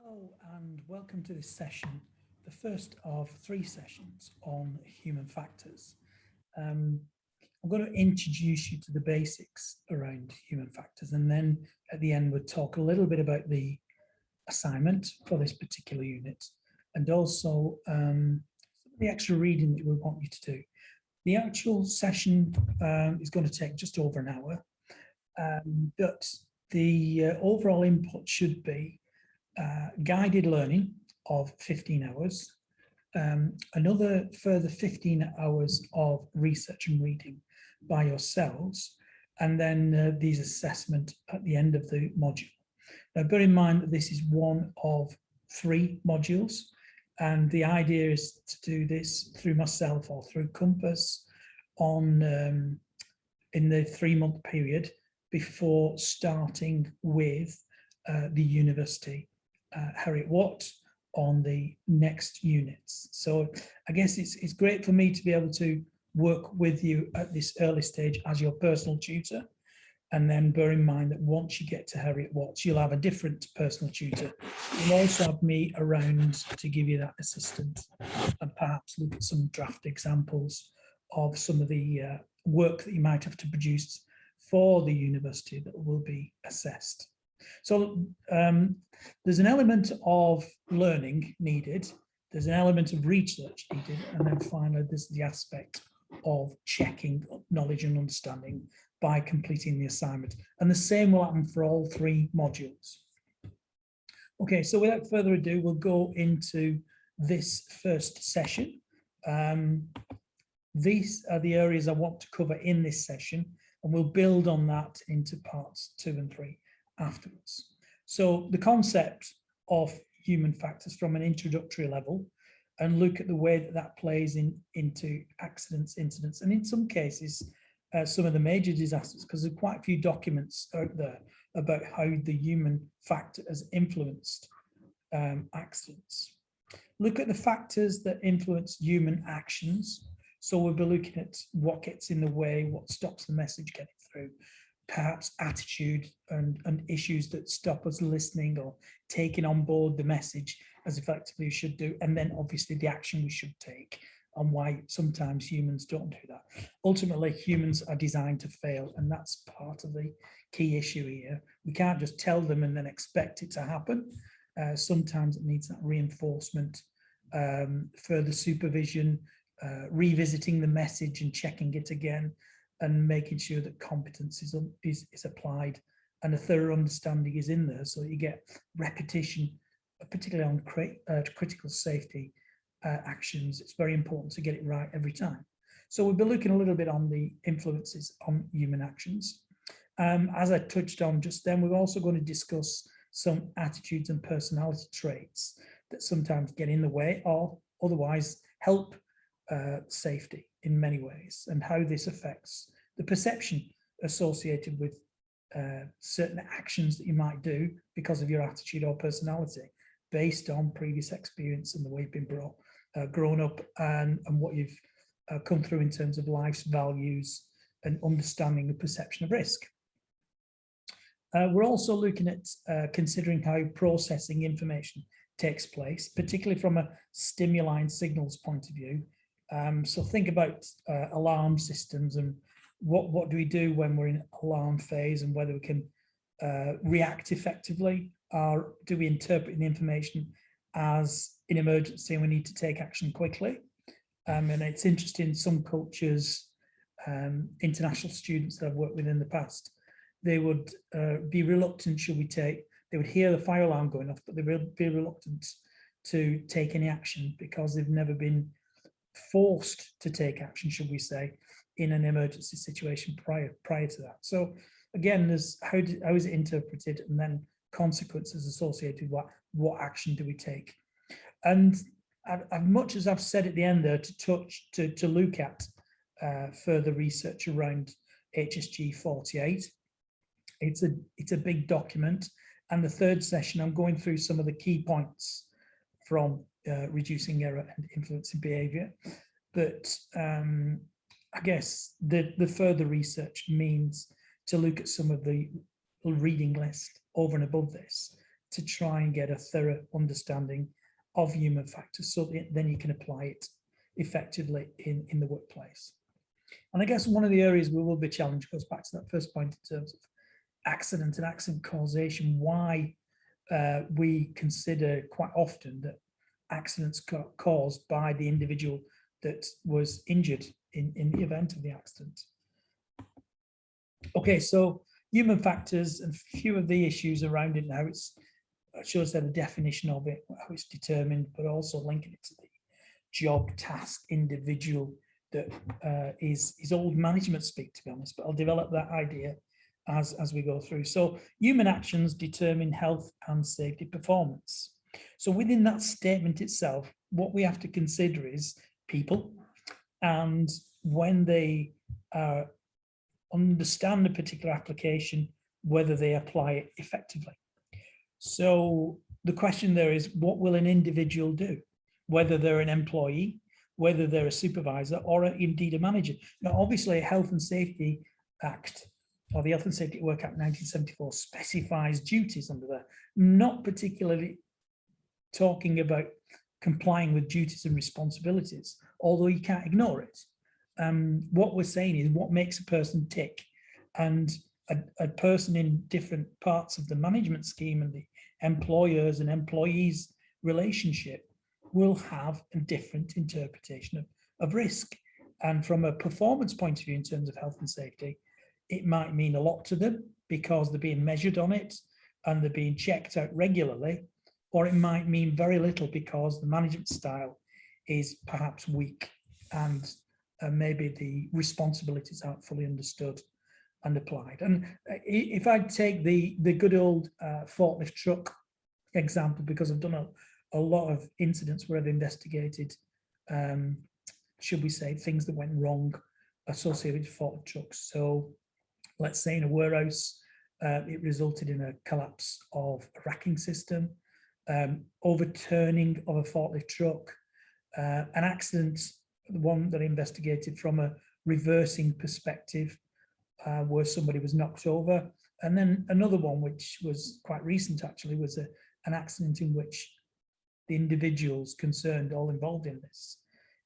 Hello and welcome to this session, the first of 3 sessions on human factors. I'm going to introduce you to the basics around human factors, and then at the end we'll talk a little bit about the assignment for this particular unit and also the extra reading that we want you to do. The actual session is going to take just over an hour, but the overall input should be guided learning of 15 hours, another further 15 hours of research and reading by yourselves, and then these assessment at the end of the module. Now, bear in mind that this is one of 3 modules, and the idea is to do this through myself or through Compass on in the 3-month period before starting with the university Harriet Watt on the next units. So I guess it's great for me to be able to work with you at this early stage as your personal tutor, and then bear in mind that once you get to Harriet Watts, you'll have a different personal tutor. You'll also have me around to give you that assistance and perhaps look at some draft examples of some of the work that you might have to produce for the university that will be assessed. So there's an element of learning needed, there's an element of research needed, and then finally there's the aspect of checking knowledge and understanding by completing the assignment. And the same will happen for all 3 modules. Okay, so without further ado, we'll go into this first session. These are the areas I want to cover in this session, and we'll build on that into parts 2 and 3 afterwards. So the concept of human factors from an introductory level, and look at the way that that plays into accidents, incidents, and in some cases some of the major disasters, because there's quite a few documents out there about how the human factor has influenced accidents. Look at the factors that influence human actions. So we'll be looking at what gets in the way, what stops the message getting through, perhaps attitude and issues that stop us listening or taking on board the message as effectively we should do, and then obviously the action we should take and why sometimes humans don't do that. Ultimately, humans are designed to fail, and that's part of the key issue here. We can't just tell them and then expect it to happen. Sometimes it needs that reinforcement, further supervision, revisiting the message and checking it again, and making sure that competence is applied and a thorough understanding is in there, so that you get repetition, particularly on critical safety actions. It's very important to get it right every time. So we'll be looking a little bit on the influences on human actions. As I touched on just then, we're also going to discuss some attitudes and personality traits that sometimes get in the way or otherwise help safety in many ways, and how this affects the perception associated with certain actions that you might do because of your attitude or personality based on previous experience and the way you've been grown up, and what you've come through in terms of life's values and understanding the perception of risk. We're also looking at considering how processing information takes place, particularly from a stimuli and signals point of view. So think about alarm systems and what do we do when we're in alarm phase, and whether we can react effectively, or do we interpret the information as an emergency and we need to take action quickly. And it's interesting, in some cultures, international students that I've worked with in the past, they would be reluctant, they would hear the fire alarm going off, but they would be reluctant to take any action because they've never been forced to take action, should we say, in an emergency situation prior to that. So again, there's how is it interpreted, and then consequences associated with what action do we take. And as much as I've said at the end there to look at further research around HSG 48, it's a big document, and the 3rd session I'm going through some of the key points from reducing error and influencing behaviour. But I guess the further research means to look at some of the reading list over and above this to try and get a thorough understanding of human factors, so that then you can apply it effectively in the workplace. And I guess one of the areas we will be challenged goes back to that first point in terms of accident and accident causation, why we consider quite often that accidents caused by the individual that was injured in the event of the accident. Okay, so human factors and a few of the issues around it, and how it's, shows that the definition of it, how it's determined, but also linking it to the job, task, individual that is old management speak, to be honest, but I'll develop that idea as we go through. So human actions determine health and safety performance. So within that statement itself, what we have to consider is people, and when they understand a particular application, whether they apply it effectively. So the question there is, what will an individual do? Whether they're an employee, whether they're a supervisor, or indeed a manager. Now, obviously, a Health and Safety Act, or the Health and Safety at Work Act 1974, specifies duties under there, not particularly talking about complying with duties and responsibilities, although you can't ignore it. What we're saying is what makes a person tick, and a person in different parts of the management scheme and the employers and employees relationship will have a different interpretation of risk. And from a performance point of view, in terms of health and safety, it might mean a lot to them because they're being measured on it and they're being checked out regularly, or it might mean very little because the management style is perhaps weak and maybe the responsibilities aren't fully understood and applied. And if I take the good old forklift truck example, because I've done a lot of incidents where I've investigated, should we say, things that went wrong associated with forklift trucks. So let's say in a warehouse, it resulted in a collapse of a racking system, overturning of a forklift truck, an accident, the one that I investigated from a reversing perspective, where somebody was knocked over. And then another one, which was quite recent actually, was an accident in which the individuals concerned, all involved in this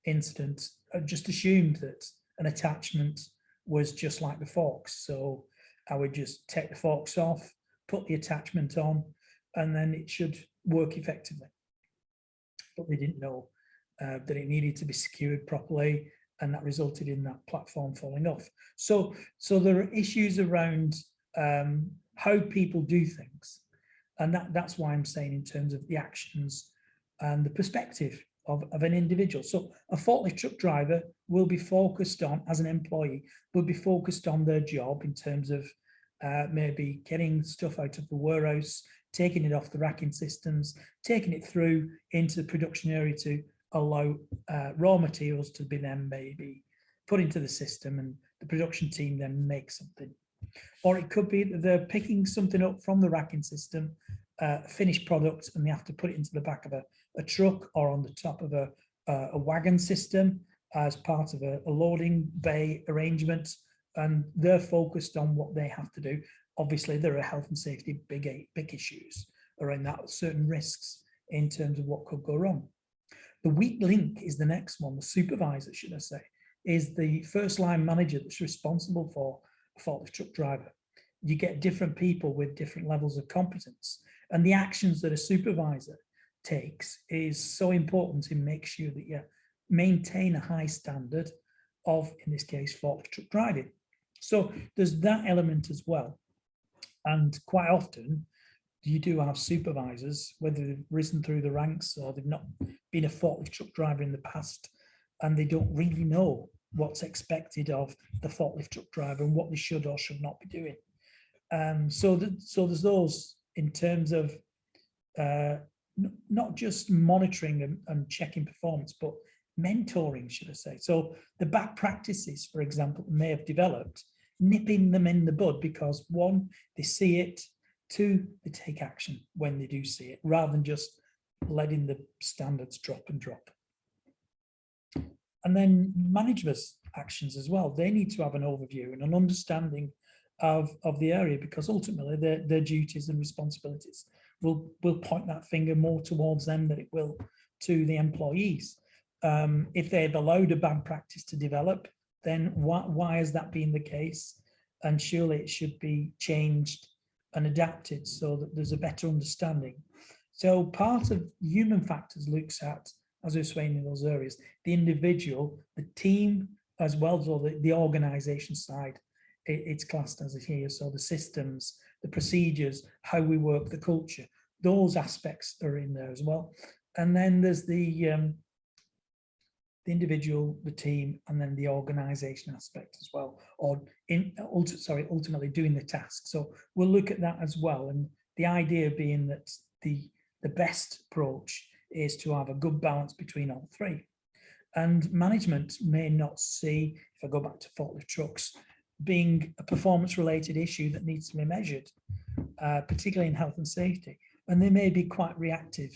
incident, just assumed that an attachment was just like the forks. So I would just take the forks off, put the attachment on, and then it should work effectively. But they didn't know that it needed to be secured properly, and that resulted in that platform falling off. So there are issues around how people do things, and that's why I'm saying in terms of the actions and the perspective of an individual. So a forklift truck driver will be focused on, as an employee, will be focused on their job in terms of maybe getting stuff out of the warehouse, taking it off the racking systems, taking it through into the production area to allow raw materials to be then maybe put into the system, and the production team then make something. Or it could be that they're picking something up from the racking system, finished product, and they have to put it into the back of a truck or on the top of a wagon system as part of a loading bay arrangement, and they're focused on what they have to do. Obviously, there are health and safety big issues around that, certain risks in terms of what could go wrong. The weak link is the next one. The supervisor, should I say, is the first line manager that's responsible for a forklift truck driver. You get different people with different levels of competence, and the actions that a supervisor takes is so important to make sure that you maintain a high standard of, in this case, forklift truck driving. So there's that element as well. And quite often you do have supervisors, whether they've risen through the ranks or they've not been a forklift truck driver in the past, and they don't really know what's expected of the forklift truck driver and what they should or should not be doing. So there's those in terms of not just monitoring and checking performance, but mentoring, should I say. So the bad practices, for example, may have developed, nipping them in the bud, because one, they see it, two, they take action when they do see it, rather than just letting the standards drop and drop. And then managers' actions as well. They need to have an overview and an understanding of the area, because ultimately their duties and responsibilities will point that finger more towards them than it will to the employees. If they've allowed a bad practice to develop, then why has that been the case? And surely it should be changed and adapted so that there's a better understanding. So part of human factors looks at, as I was saying in those areas, the individual, the team, as well as the organization side. It's classed as it here. So the systems, the procedures, how we work, the culture, those aspects are in there as well. And then there's the individual, the team, and then the organization aspect as well, or ultimately doing the task. So we'll look at that as well. And the idea being that the best approach is to have a good balance between all three. And management may not see, if I go back to forklift trucks, being a performance-related issue that needs to be measured, particularly in health and safety. And they may be quite reactive,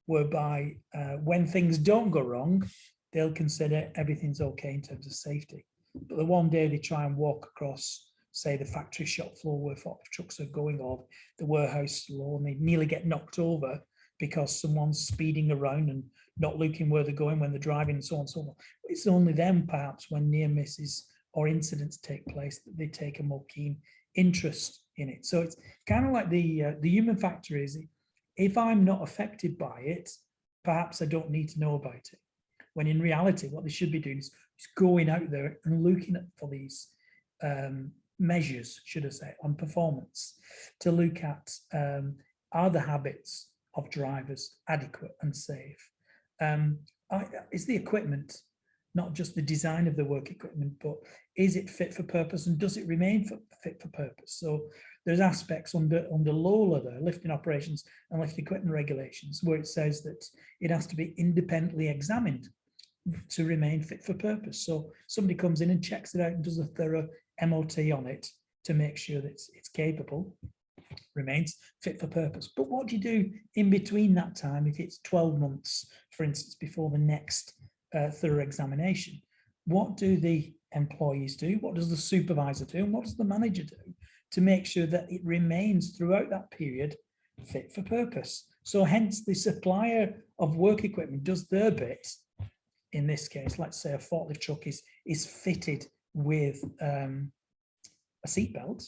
whereby when things don't go wrong, they'll consider everything's okay in terms of safety. But the one day they try and walk across, say, the factory shop floor where forklift trucks are going, or the warehouse floor, and they nearly get knocked over because someone's speeding around and not looking where they're going when they're driving, and so on and so on. It's only then, perhaps, when near misses or incidents take place, that they take a more keen interest in it. So it's kind of like the human factor is, if I'm not affected by it, perhaps I don't need to know about it. When in reality, what they should be doing is going out there and looking for these measures, should I say, on performance, to look at are the habits of drivers adequate and safe? Is the equipment, not just the design of the work equipment, but is it fit for purpose, and does it remain fit for purpose? So there's aspects under LOLA there, lifting operations and lifting equipment regulations, where it says that it has to be independently examined to remain fit for purpose. So somebody comes in and checks it out and does a thorough MOT on it to make sure that it's capable, remains fit for purpose. But what do you do in between that time, if it's 12 months, for instance, before the next thorough examination? What do the employees do? What does the supervisor do? And what does the manager do to make sure that it remains throughout that period fit for purpose? So hence the supplier of work equipment does their bit. In this case, let's say a forklift truck is fitted with a seatbelt.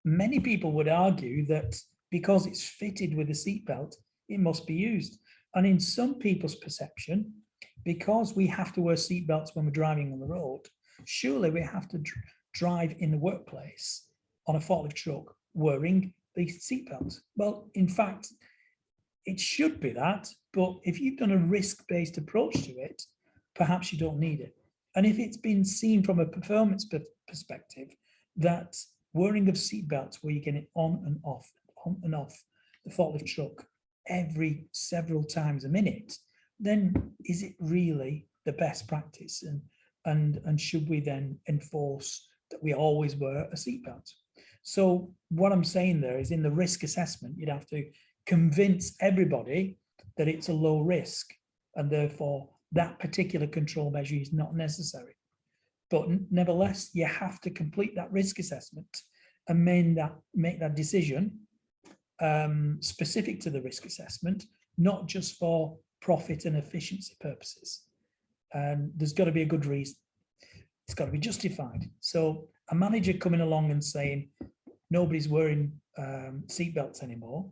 Many people would argue that because it's fitted with a seatbelt, it must be used. And in some people's perception, because we have to wear seatbelts when we're driving on the road, surely we have to drive in the workplace on a forklift truck wearing the seatbelt. Well, in fact, it should be that, but if you've done a risk-based approach to it, perhaps you don't need it. And if it's been seen from a performance perspective that wearing of seatbelts where you get it on and off the forklift truck every several times a minute, then is it really the best practice? And should we then enforce that we always wear a seatbelt? So what I'm saying there is, in the risk assessment, you'd have to convince everybody that it's a low risk, and therefore that particular control measure is not necessary. But nevertheless, you have to complete that risk assessment and make that decision specific to the risk assessment, not just for profit and efficiency purposes. And there's got to be a good reason. It's got to be justified. So a manager coming along and saying nobody's wearing seatbelts anymore,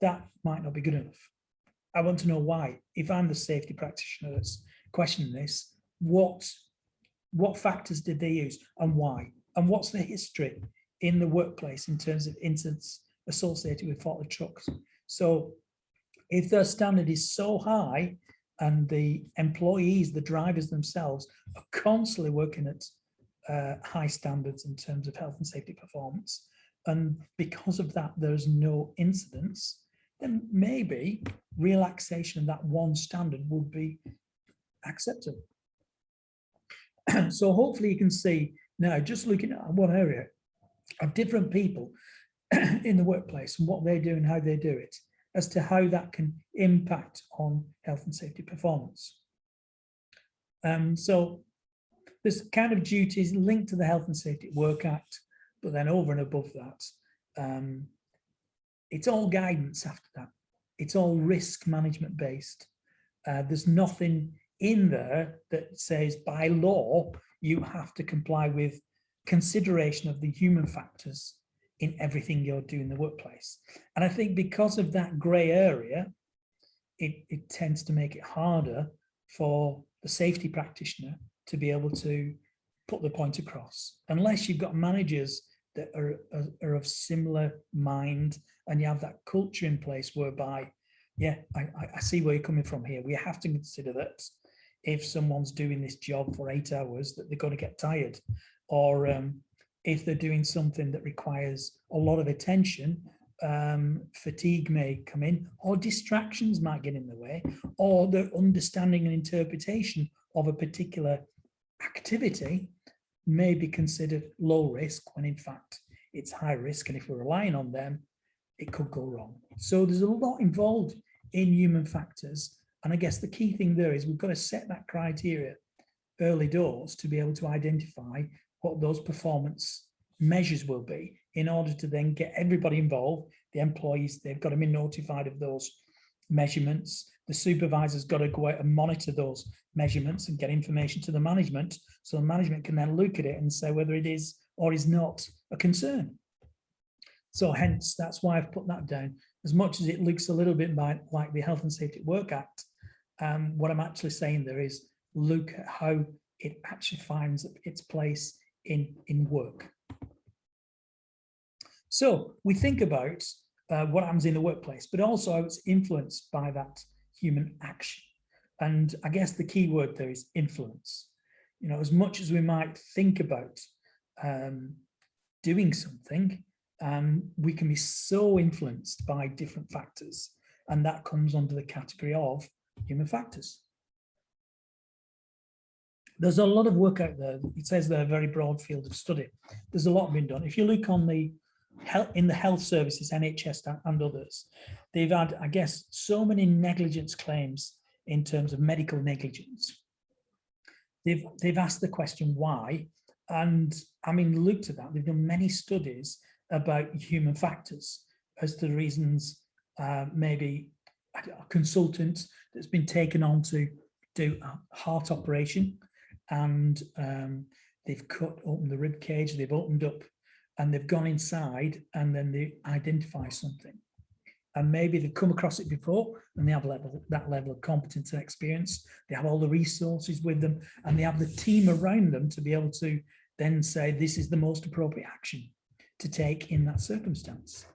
that might not be good enough. I want to know why. If I'm the safety practitioner that's questioning this, what factors did they use and why? And what's the history in the workplace in terms of incidents associated with forklift trucks? So if their standard is so high and the employees, the drivers themselves, are constantly working at high standards in terms of health and safety performance, and because of that there's no incidents, then maybe relaxation of that one standard would be acceptable. So hopefully you can see now, just looking at one area of different people in the workplace and what they do and how they do it, as to how that can impact on health and safety performance. So there's kind of duties linked to the Health and Safety at Work Act, but then over and above that, it's all guidance after that. It's all risk management based. There's nothing in there that says by law you have to comply with consideration of the human factors in everything you're doing in the workplace. And I think because of that grey area, it tends to make it harder for the safety practitioner to be able to put the point across, unless you've got managers that are of similar mind and you have that culture in place whereby, yeah, I see where you're coming from here. We have to consider that if someone's doing this job for 8 hours, that they're going to get tired, or if they're doing something that requires a lot of attention, fatigue may come in, or distractions might get in the way, or the understanding and interpretation of a particular activity may be considered low risk when in fact it's high risk, and if we're relying on them, it could go wrong. So there's a lot involved in human factors, and I guess the key thing there is we've got to set that criteria early doors to be able to identify what those performance measures will be, in order to then get everybody involved. The employees, they've got to be notified of those measurements. The supervisor's got to go out and monitor those measurements and get information to the management, so the management can then look at it and say whether it is or is not a concern. So hence, that's why I've put that down. As much as it looks a little bit like the Health and Safety at Work Act, what I'm actually saying there is look at how it actually finds its place in work. So we think about what happens in the workplace, but also how it's influenced by that human action. And I guess the key word there is influence. You know, as much as we might think about doing something, we can be so influenced by different factors, and that comes under the category of human factors. There's a lot of work out there. It says they're a very broad field of study. There's a lot been done. If you look on in the health services, NHS and others, they've had, I guess, so many negligence claims in terms of medical negligence. They've asked the question why, and I mean, looked at that. They've done many studies about human factors as to the reasons. Maybe a consultant that's been taken on to do a heart operation, and they've cut open the rib cage, they've opened up, and they've gone inside, and then they identify something. And maybe they've come across it before, and they have that level of competence and experience. They have all the resources with them, and they have the team around them to be able to then say, this is the most appropriate action to take in that circumstance.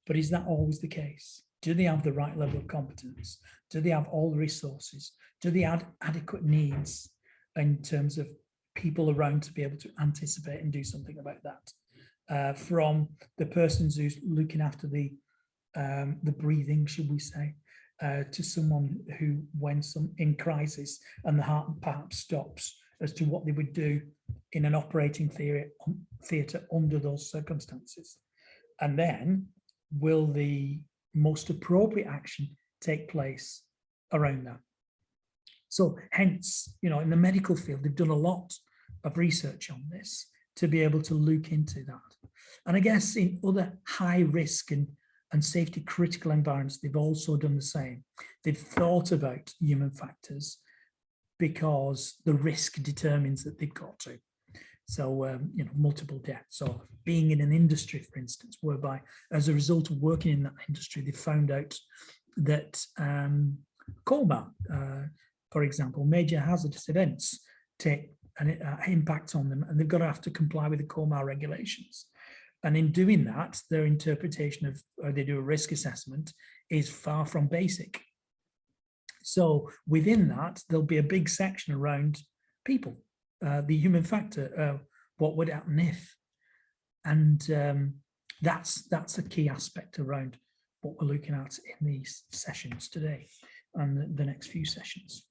But is that always the case? Do they have the right level of competence? Do they have all the resources? Do they have adequate needs in terms of people around to be able to anticipate and do something about that? From the persons who's looking after the breathing, should we say, to someone who, when in crisis and the heart perhaps stops, as to what they would do in an operating theatre under those circumstances. And then, will the most appropriate action take place around that? So hence, you know, in the medical field, they've done a lot of research on this to be able to look into that. And I guess in other high risk and safety critical environments, they've also done the same. They've thought about human factors because the risk determines that they've got to. So, you know, multiple deaths, or being in an industry, for instance, whereby as a result of working in that industry, they found out that coma, for example, major hazardous events take an impact on them, and they've got to have to comply with the coma regulations. And in doing that, their interpretation of how they do a risk assessment is far from basic. So within that, there'll be a big section around people, the human factor, what would happen if, and that's a key aspect around what we're looking at in these sessions today and the next few sessions.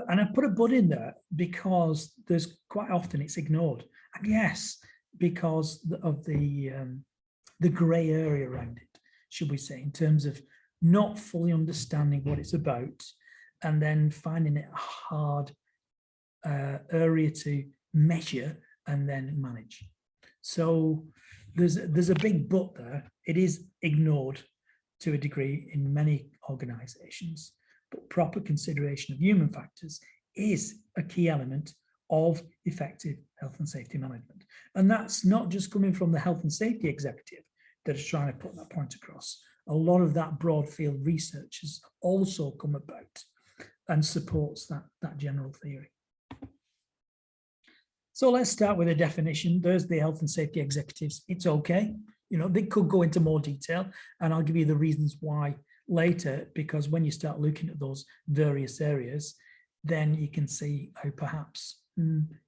And I put a but in there because there's quite often it's ignored, and yes, because of the grey area around it, should we say, in terms of not fully understanding what it's about, and then finding it a hard area to measure and then manage. So there's a big but there. It is ignored to a degree in many organizations, but proper consideration of human factors is a key element of effective health and safety management. And that's not just coming from the health and safety executive that is trying to put that point across. A lot of that broad field research has also come about and supports that general theory. So let's start with a definition. There's the health and safety executives. It's okay. You know, they could go into more detail, and I'll give you the reasons why later, because when you start looking at those various areas, then you can see how perhaps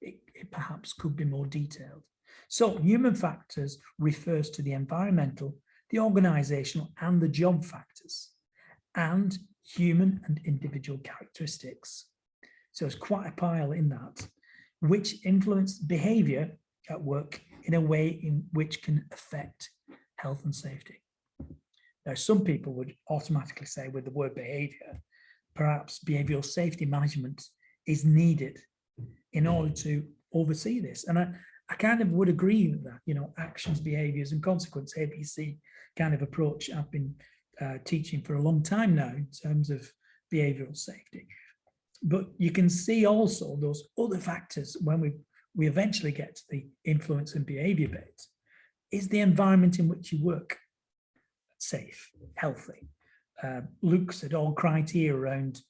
it perhaps could be more detailed. So human factors refers to the environmental, the organizational, and the job factors, and human and individual characteristics. So it's quite a pile in that, which influence behavior at work in a way in which can affect health and safety. Now, some people would automatically say with the word behavior, perhaps behavioral safety management is needed in order to oversee this. And I kind of would agree with that, you know, actions, behaviors, and consequence, ABC kind of approach I've been teaching for a long time now in terms of behavioral safety. But you can see also those other factors when we eventually get to the influence and behavior bit. Is the environment in which you work safe, healthy? Looks at all criteria around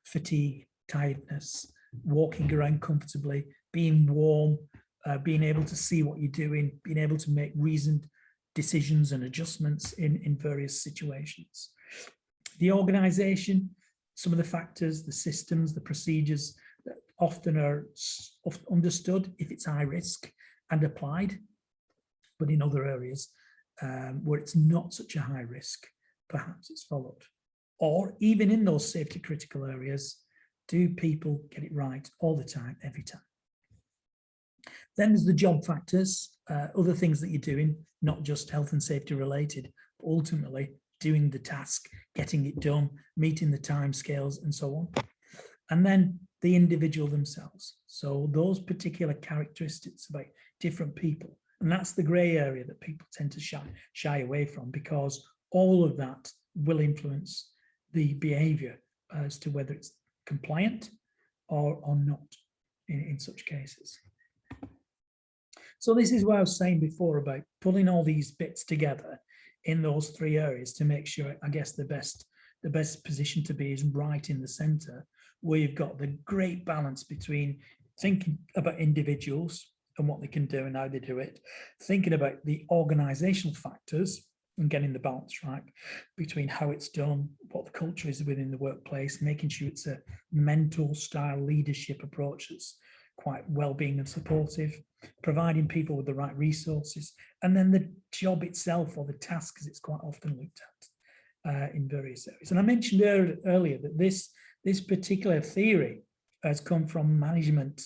fatigue, tiredness, walking around comfortably, being warm, being able to see what you're doing, being able to make reasoned decisions and adjustments in various situations. The organization, some of the factors, the systems, the procedures that often are understood if it's high risk and applied, but in other areas where it's not such a high risk, perhaps it's followed. Or even in those safety critical areas, do people get it right all the time, every time? Then there's the job factors, other things that you're doing, not just health and safety related, but ultimately doing the task, getting it done, meeting the timescales and so on. And then the individual themselves. So those particular characteristics about different people. And that's the gray area that people tend to shy away from, because all of that will influence the behavior as to whether it's compliant or not in such cases. So this is what I was saying before about pulling all these bits together in those three areas to make sure, I guess, the best position to be is right in the center, where you've got the great balance between thinking about individuals and what they can do and how they do it, thinking about the organizational factors and getting the balance right between how it's done, what the culture is within the workplace, making sure it's a mentor style leadership approach that's quite well-being and supportive, providing people with the right resources, and then the job itself or the task, as it's quite often looked at in various areas. And I mentioned earlier that this particular theory has come from management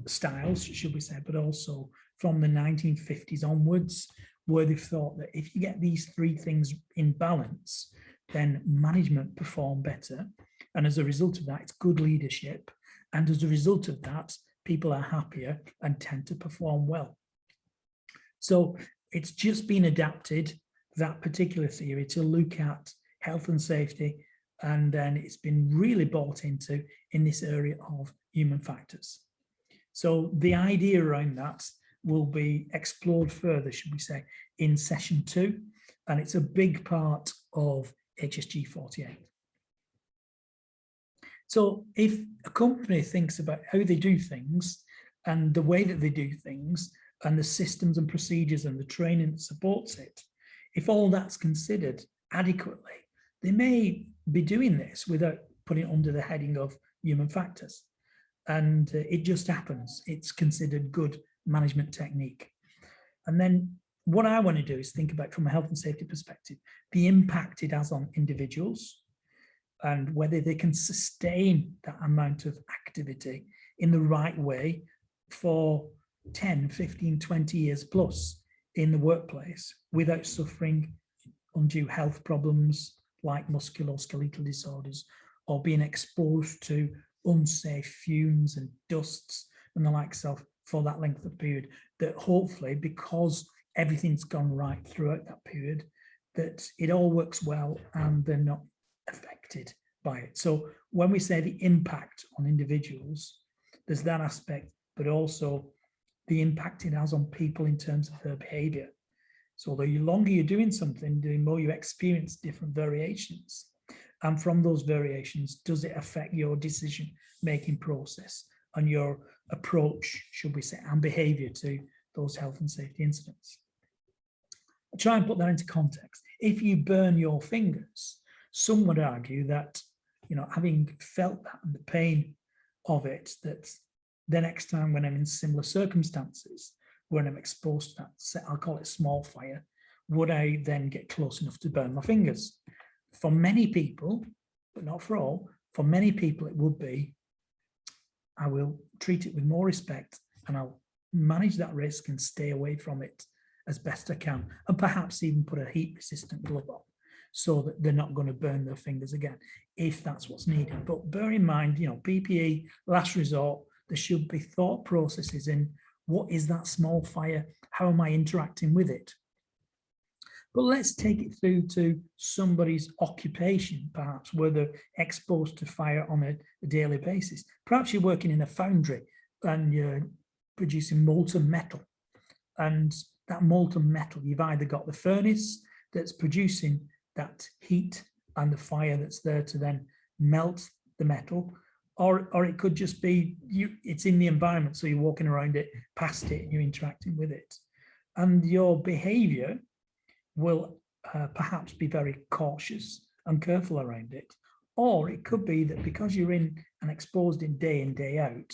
styles, should we say, but also from the 1950s onwards, where they've thought that if you get these three things in balance, then management perform better. And as a result of that, it's good leadership. And as a result of that, people are happier and tend to perform well. So it's just been adapted, that particular theory, to look at health and safety. And then it's been really bought into in this area of human factors. So the idea around that will be explored further, should we say, in session 2. And it's a big part of HSG 48. So if a company thinks about how they do things and the way that they do things and the systems and procedures and the training that supports it, if all that's considered adequately, they may be doing this without putting it under the heading of human factors. And it just happens. It's considered good management technique. And then what I want to do is think about, from a health and safety perspective, the impact it has on individuals and whether they can sustain that amount of activity in the right way for 10, 15, 20 years plus in the workplace without suffering undue health problems like musculoskeletal disorders or being exposed to unsafe fumes and dusts and the likes of for that length of period. that hopefully, because everything's gone right throughout that period, that it all works well and they're not affected by it. So when we say the impact on individuals, there's that aspect, but also the impact it has on people in terms of their behavior. So the longer you're doing something, the more you experience different variations. And from those variations, does it affect your decision-making process and your approach, should we say, and behavior to those health and safety incidents? I'll try and put that into context. If you burn your fingers, some would argue that, you know, having felt that and the pain of it, that the next time when I'm in similar circumstances, when I'm exposed to that, I'll call it small fire, would I then get close enough to burn my fingers? For many people, but not for all, for many people it would be, I will treat it with more respect and I'll manage that risk and stay away from it as best I can, and perhaps even put a heat resistant glove on so that they're not going to burn their fingers again, if that's what's needed. But bear in mind, you know, PPE, last resort, there should be thought processes in what is that small fire? How am I interacting with it? But let's take it through to somebody's occupation, perhaps, where they're exposed to fire on a daily basis. Perhaps you're working in a foundry and you're producing molten metal. And that molten metal, you've either got the furnace that's producing that heat and the fire that's there to then melt the metal, or it could just be it's in the environment, so you're walking around it, past it, and you're interacting with it. And your behavior will perhaps be very cautious and careful around it. Or it could be that because you're in and exposed in, day out,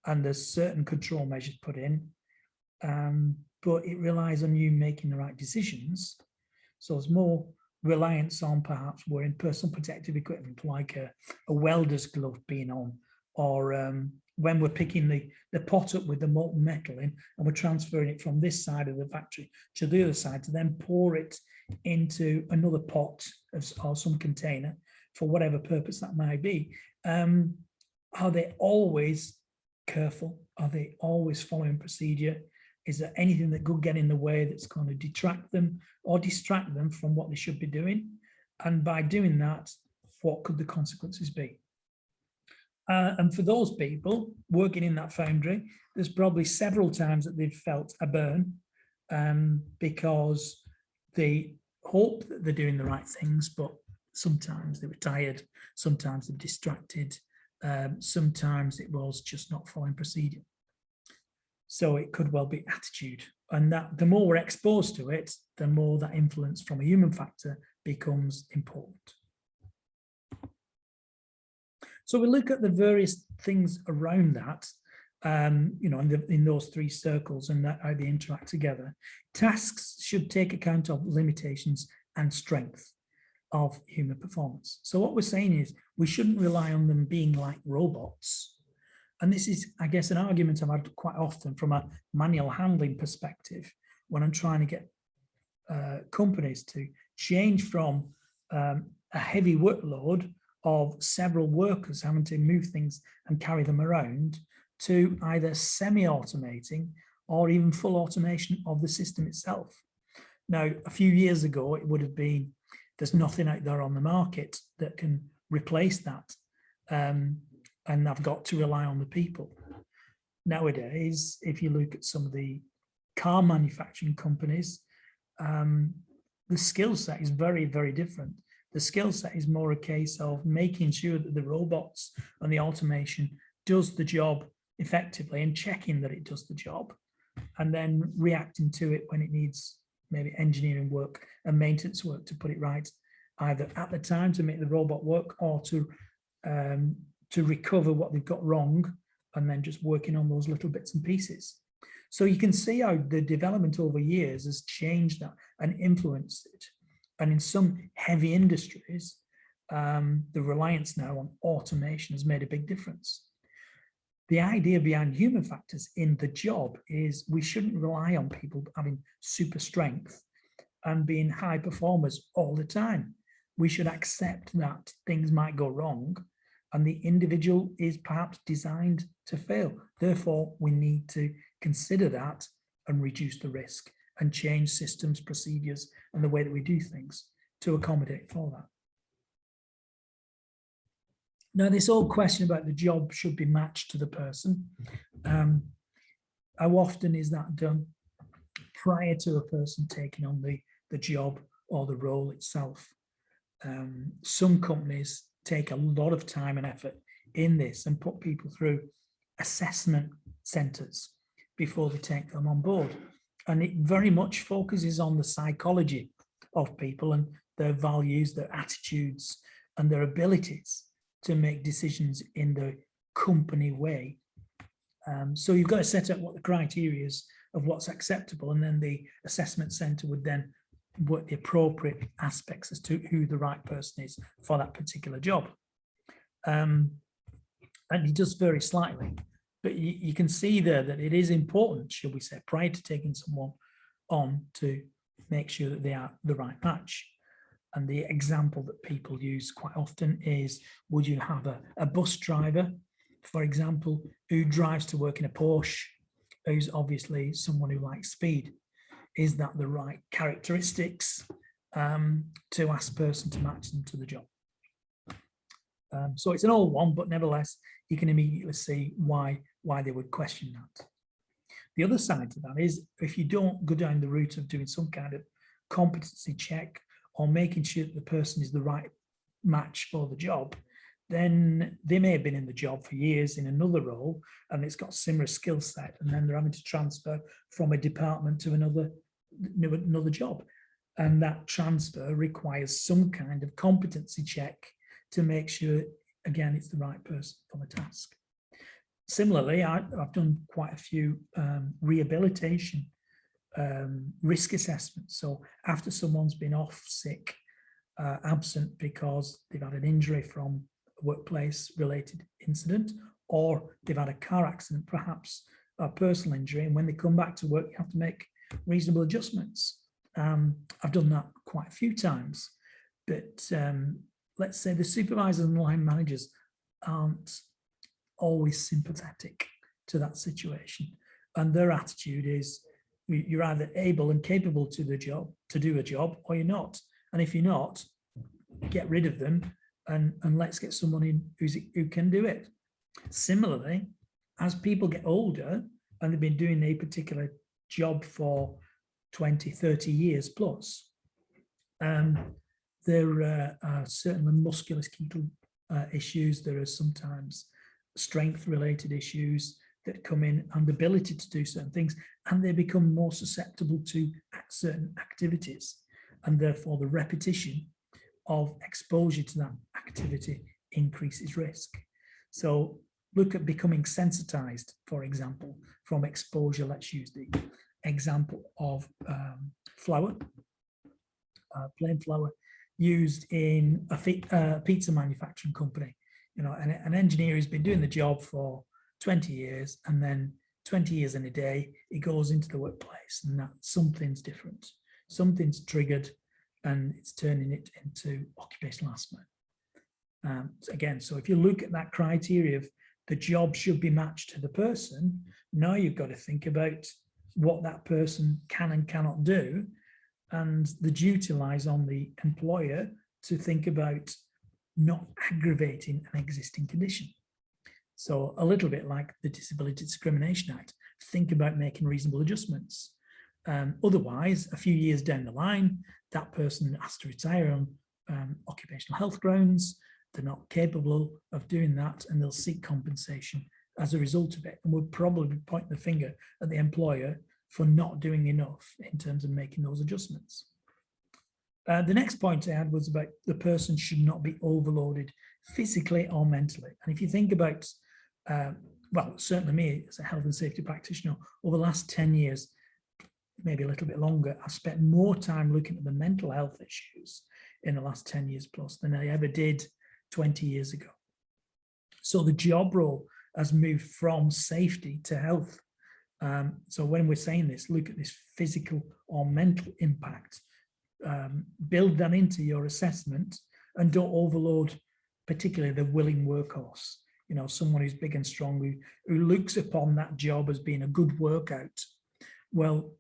and there's certain control measures put in, but it relies on you making the right decisions. So there's more reliance on perhaps wearing personal protective equipment like a welder's glove being on, or when we're picking the pot up with the molten metal in and we're transferring it from this side of the factory to the other side to then pour it into another pot or some container for whatever purpose that might be. Are they always careful? Are they always following procedure? Is there anything that could get in the way that's going to detract them or distract them from what they should be doing? And by doing that, what could the consequences be? And for those people working in that foundry, there's probably several times that they've felt a burn because they hope that they're doing the right things, but sometimes they were tired, sometimes they're distracted, sometimes it was just not following procedure. So it could well be attitude, and that the more we're exposed to it, the more that influence from a human factor becomes important. So we look at the various things around that, you know, in those three circles and how they interact together. Tasks should take account of limitations and strength of human performance. So what we're saying is we shouldn't rely on them being like robots. And this is, I guess, an argument I've had quite often from a manual handling perspective when I'm trying to get companies to change from a heavy workload of several workers having to move things and carry them around to either semi-automating or even full automation of the system itself. Now, a few years ago, it would have been, there's nothing out there on the market that can replace that. And I've got to rely on the people. Nowadays, if you look at some of the car manufacturing companies, the skill set is very, very different. The skill set is more a case of making sure that the robots and the automation does the job effectively and checking that it does the job, and then reacting to it when it needs maybe engineering work and maintenance work to put it right, either at the time to make the robot work or to recover what they've got wrong, and then just working on those little bits and pieces. So you can see how the development over years has changed that and influenced it. And in some heavy industries, the reliance now on automation has made a big difference. The idea behind human factors in the job is we shouldn't rely on people having super strength and being high performers all the time. We should accept that things might go wrong and the individual is perhaps designed to fail. Therefore, we need to consider that and reduce the risk and change systems, procedures, and the way that we do things to accommodate for that. Now, this old question about the job should be matched to the person. How often is that done prior to a person taking on the job or the role itself? Some companies take a lot of time and effort in this and put people through assessment centres before they take them on board. And it very much focuses on the psychology of people and their values, their attitudes, and their abilities to make decisions in the company way. So you've got to set up what the criteria is of what's acceptable, and then the assessment centre would then work the appropriate aspects as to who the right person is for that particular job. And it does vary slightly, but you can see there that it is important, should we say, prior to taking someone on, to make sure that they are the right match. And the example that people use quite often is, would you have a bus driver, for example, who drives to work in a Porsche, who's obviously someone who likes speed? Is that the right characteristics to ask a person to match them to the job? So it's an old one, but nevertheless, you can immediately see why they would question that. The other side to that is, if you don't go down the route of doing some kind of competency check or making sure that the person is the right match for the job, then they may have been in the job for years in another role and it's got similar skill set, and then they're having to transfer from a department to another job. And that transfer requires some kind of competency check to make sure, again, it's the right person for the task. Similarly, I've done quite a few rehabilitation risk assessments. So after someone's been off sick, absent because they've had an injury from a workplace related incident, or they've had a car accident, perhaps a personal injury, and when they come back to work, you have to make reasonable adjustments. I've done that quite a few times, but let's say the supervisors and line managers aren't always sympathetic to that situation, and their attitude is, you're either able and capable to do a job, or you're not. And if you're not, get rid of them and let's get someone in who can do it. Similarly, as people get older and they've been doing a particular job for 20, 30 years plus, there are certainly musculoskeletal issues. There are sometimes strength-related issues that come in, and the ability to do certain things, and they become more susceptible to certain activities, and therefore the repetition of exposure to that activity increases risk. So look at becoming sensitized, for example, from exposure. Let's use the example of flour, plain flour, used in a pizza manufacturing company. You know, an engineer has been doing the job for 20 years, and then 20 years in a day, he goes into the workplace and that something's different. Something's triggered and it's turning it into occupational asthma. Again, so if you look at that criteria of the job should be matched to the person, now you've got to think about what that person can and cannot do, and the duty lies on the employer to think about not aggravating an existing condition. So a little bit like the Disability Discrimination Act, think about making reasonable adjustments. Otherwise, a few years down the line, that person has to retire on occupational health grounds. They're not capable of doing that, and they'll seek compensation as a result of it. And we'll probably point the finger at the employer for not doing enough in terms of making those adjustments. The next point I had was about the person should not be overloaded physically or mentally. And if you think about, well, certainly me as a health and safety practitioner, over the last 10 years, maybe a little bit longer, I've spent more time looking at the mental health issues in the last 10 years plus than I ever did 20 years ago. So the job role has moved from safety to health. So when we're saying this, look at this physical or mental impact, build that into your assessment, and don't overload particularly the willing workhorse. You know, someone who's big and strong, who looks upon that job as being a good workout, well,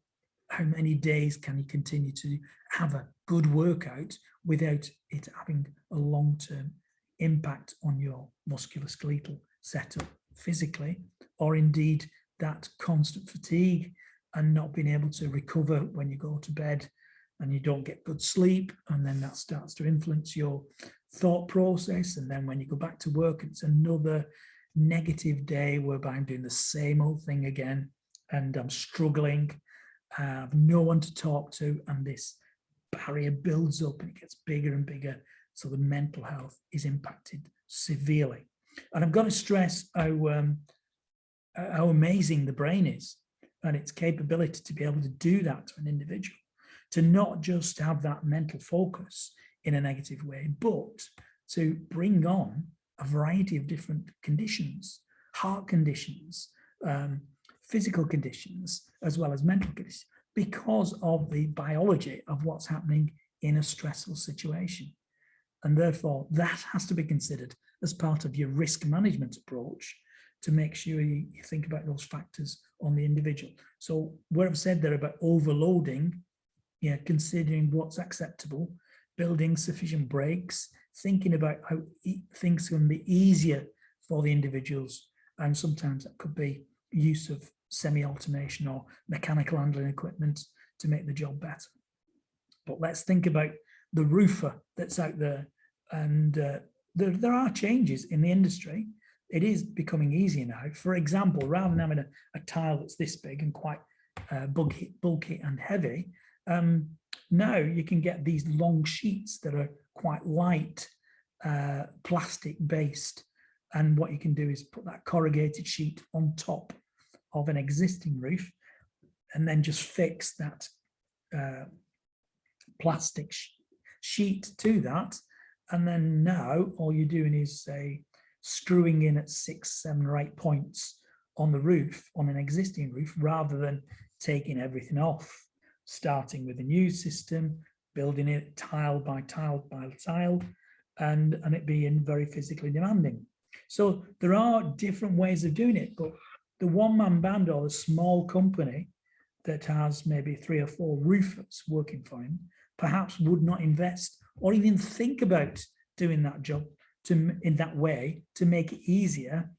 how many days can you continue to have a good workout without it having a long-term impact on your musculoskeletal setup physically, or indeed that constant fatigue and not being able to recover when you go to bed and you don't get good sleep, and then that starts to influence your thought process, and then when you go back to work it's another negative day whereby I'm doing the same old thing again and I'm struggling, I have no one to talk to, and this barrier builds up and it gets bigger and bigger, so the mental health is impacted severely. And I've got to stress how amazing the brain is and its capability to be able to do that to an individual, to not just have that mental focus in a negative way, but to bring on a variety of different conditions, heart conditions, physical conditions, as well as mental conditions, because of the biology of what's happening in a stressful situation. And therefore, that has to be considered as part of your risk management approach to make sure you think about those factors on the individual. So what I've said there about overloading, considering what's acceptable, building sufficient breaks, thinking about how things can be easier for the individuals. And sometimes that could be use of semi-automation or mechanical handling equipment to make the job better. But let's think about the roofer that's out there. And there are changes in the industry. It is becoming easier now. For example, rather than having a tile that's this big and quite bulky and heavy, now you can get these long sheets that are quite light, plastic based. And what you can do is put that corrugated sheet on top of an existing roof and then just fix that plastic sheet to that. And then now all you're doing is say screwing in at 6, 7 or 8 points on the roof, on an existing roof, rather than taking everything off, starting with a new system, building it tile by tile by tile, and it being very physically demanding. So there are different ways of doing it, but the one-man band or the small company that has maybe 3 or 4 roofers working for him perhaps would not invest or even think about doing that job in that way to make it easier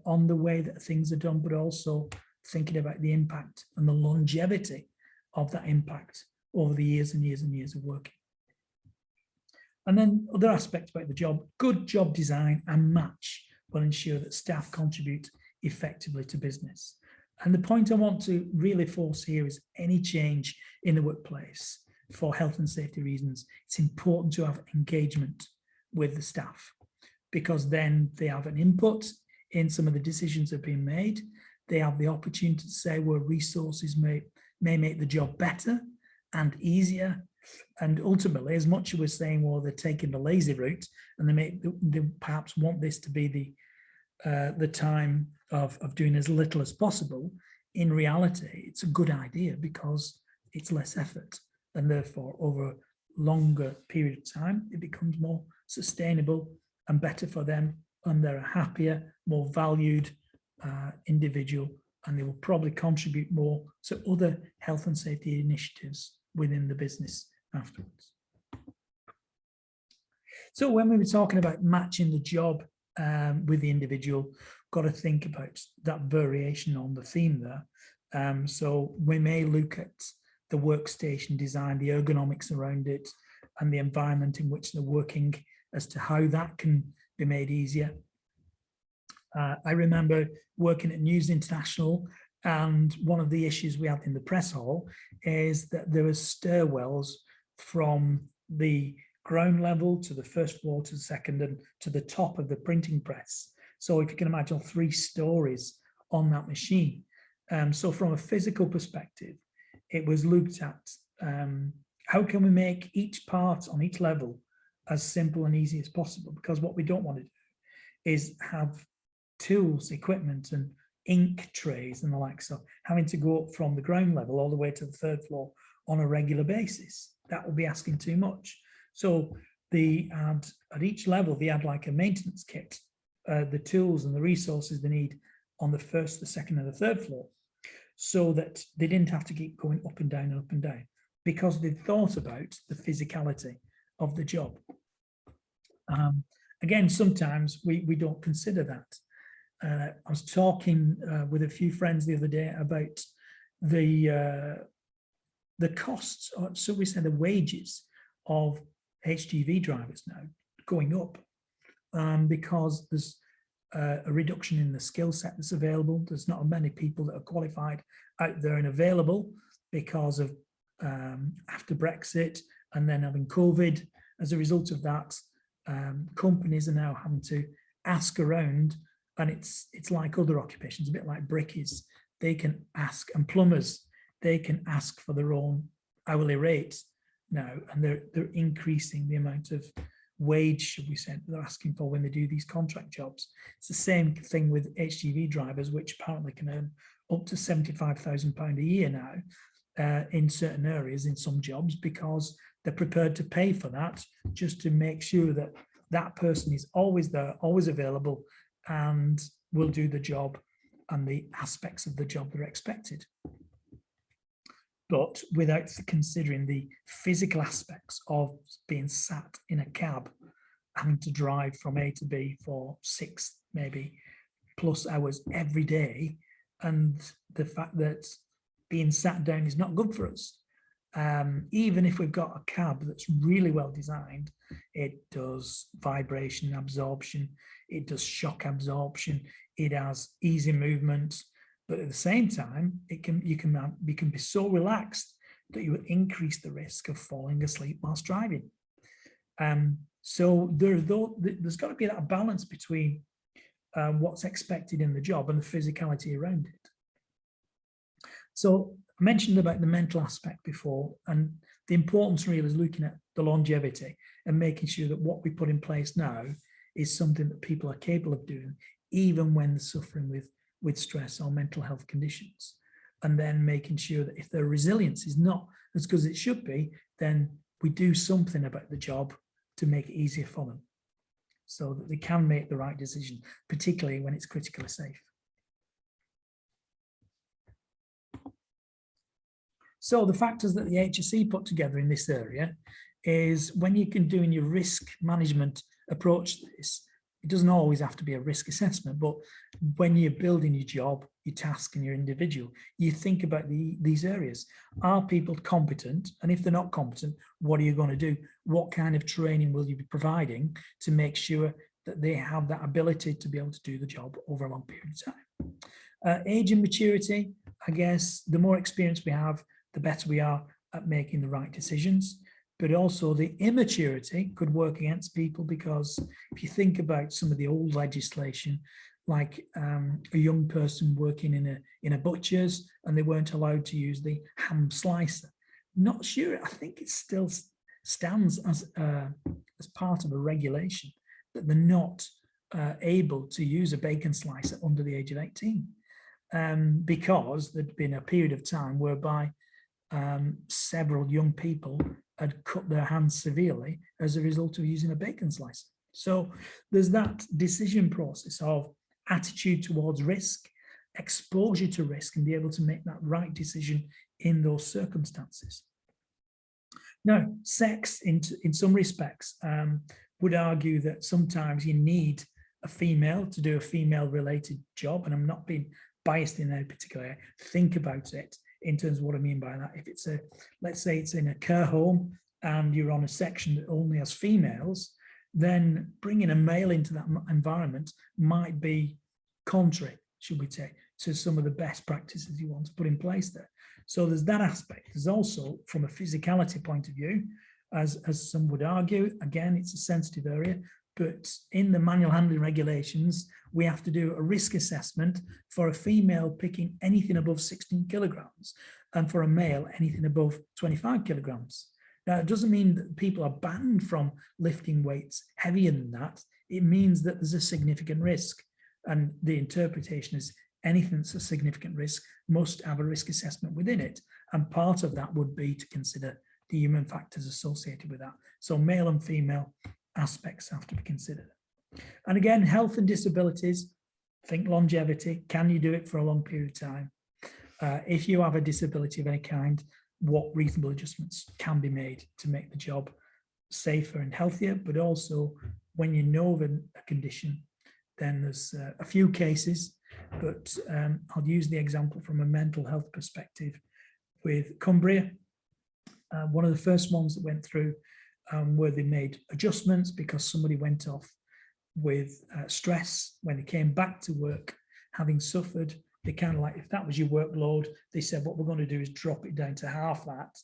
on the way that things are done, but also thinking about the impact and the longevity of that impact over the years and years and years of working. And then other aspects about the job, good job design and match will ensure that staff contribute effectively to business. And the point I want to really force here is any change in the workplace for health and safety reasons, it's important to have engagement with the staff, because then they have an input in some of the decisions that are being made. They have the opportunity to say where resources may make the job better and easier. And ultimately, as much as we're saying, well, they're taking the lazy route and they perhaps want this to be the time of doing as little as possible, in reality, it's a good idea because it's less effort. And therefore, over a longer period of time, it becomes more sustainable and better for them. And they're a happier, more valued individual, and they will probably contribute more to other health and safety initiatives within the business afterwards. So when we were talking about matching the job with the individual, got to think about that variation on the theme there. So we may look at the workstation design, the ergonomics around it, and the environment in which they're working as to how that can be made easier. I remember working at News International, and one of the issues we had in the press hall is that there were stairwells from the ground level to the first floor to the second and to the top of the printing press. So if you can imagine 3 stories on that machine. So from a physical perspective, it was looked at how can we make each part on each level as simple and easy as possible, because what we don't want to do is have tools, equipment and ink trays and the like, so having to go up from the ground level all the way to the 3rd floor on a regular basis. That would be asking too much. So at each level, they had like a maintenance kit, the tools and the resources they need on the 1st, the 2nd and the 3rd floor. so that they didn't have to keep going up and down and up and down, because they thought about the physicality of the job. Again, sometimes we don't consider that. I was talking with a few friends the other day about the costs, or so we say the wages of HGV drivers now going up, because there's a reduction in the skill set that's available. There's not many people that are qualified out there and available because of after Brexit and then having COVID. As a result of that, companies are now having to ask around, and it's like other occupations, a bit like brickies. They can ask, and plumbers, they can ask for their own hourly rates now, and they're increasing the amount of wage, should we say, they're asking for when they do these contract jobs. It's the same thing with HGV drivers, which apparently can earn up to £75,000 a year now in certain areas, in some jobs, because they're prepared to pay for that, just to make sure that that person is always there, always available, and will do the job and the aspects of the job that are expected. But without considering the physical aspects of being sat in a cab, having to drive from A to B for 6 maybe plus hours every day, and the fact that being sat down is not good for us. Even if we've got a cab that's really well designed, it does vibration absorption, it does shock absorption, it has easy movement, but at the same time, you can be so relaxed that you will increase the risk of falling asleep whilst driving. So there's got to be that balance between what's expected in the job and the physicality around it. So I mentioned about the mental aspect before, and the importance really is looking at the longevity and making sure that what we put in place now is something that people are capable of doing, even when they're suffering with stress or mental health conditions. And then making sure that if their resilience is not as good as it should be, then we do something about the job to make it easier for them, so that they can make the right decision, particularly when it's critically safe. So the factors that the HSE put together in this area is, when you can do in your risk management approach to this, it doesn't always have to be a risk assessment, but when you're building your job, your task and your individual, you think about these areas. Are people competent? And if they're not competent, what are you going to do? What kind of training will you be providing to make sure that they have that ability to be able to do the job over a long period of time? Age and maturity, I guess the more experience we have, the better we are at making the right decisions. But also the immaturity could work against people, because if you think about some of the old legislation, like a young person working in a butcher's and they weren't allowed to use the ham slicer. Not sure, I think it still stands as part of a regulation that they're not able to use a bacon slicer under the age of 18, because there'd been a period of time whereby several young people had cut their hands severely as a result of using a bacon slicer. So there's that decision process of attitude towards risk, exposure to risk, and be able to make that right decision in those circumstances. Now, sex, in some respects, would argue that sometimes you need a female to do a female-related job, and I'm not being biased in any particular area. Think about it in terms of what I mean by that. If it's let's say it's in a care home and you're on a section that only has females, then bringing a male into that environment might be contrary, should we say, to some of the best practices you want to put in place there. So there's that aspect. There's also, from a physicality point of view, as some would argue, again, it's a sensitive area, but in the manual handling regulations, we have to do a risk assessment for a female picking anything above 16 kilograms, and for a male, anything above 25 kilograms. Now, it doesn't mean that people are banned from lifting weights heavier than that. It means that there's a significant risk. And the interpretation is anything that's a significant risk must have a risk assessment within it. And part of that would be to consider the human factors associated with that. So male and female aspects have to be considered. And again, health and disabilities, think longevity. Can you do it for a long period of time? if you have a disability of any kind, what reasonable adjustments can be made to make the job safer and healthier, but also when you know of a condition, then there's a few cases, but I'll use the example from a mental health perspective with Cumbria. One of the first ones that went through where they made adjustments because somebody went off with stress when they came back to work, having suffered. They kind of like, if that was your workload, they said, what we're going to do is drop it down to half that.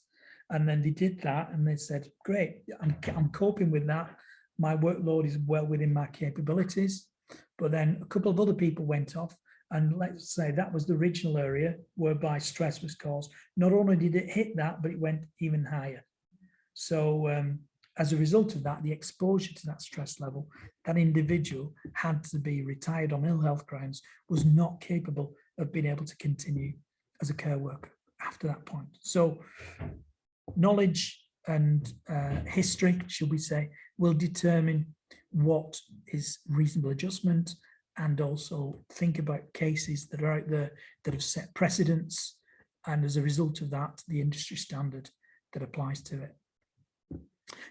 And then they did that and they said, great, I'm coping with that. My workload is well within my capabilities. But then a couple of other people went off, and let's say that was the original area whereby stress was caused. Not only did it hit that, but it went even higher. So as a result of that, the exposure to that stress level, that individual had to be retired on ill health grounds, was not capable of being able to continue as a care worker after that point. So knowledge and history, should we say, will determine what is reasonable adjustment, and also think about cases that are out there that have set precedents, and as a result of that, the industry standard that applies to it.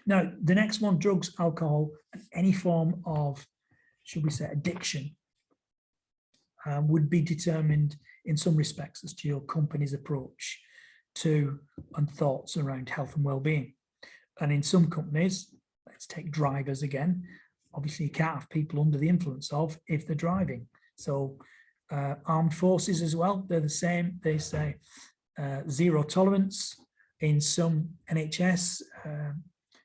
Now, the next one, drugs, alcohol, and any form of, should we say, addiction, would be determined in some respects as to your company's approach to and thoughts around health and well-being. And in some companies, let's take drivers again, obviously you can't have people under the influence of if they're driving. So armed forces as well, they're the same. They say zero tolerance. In some NHS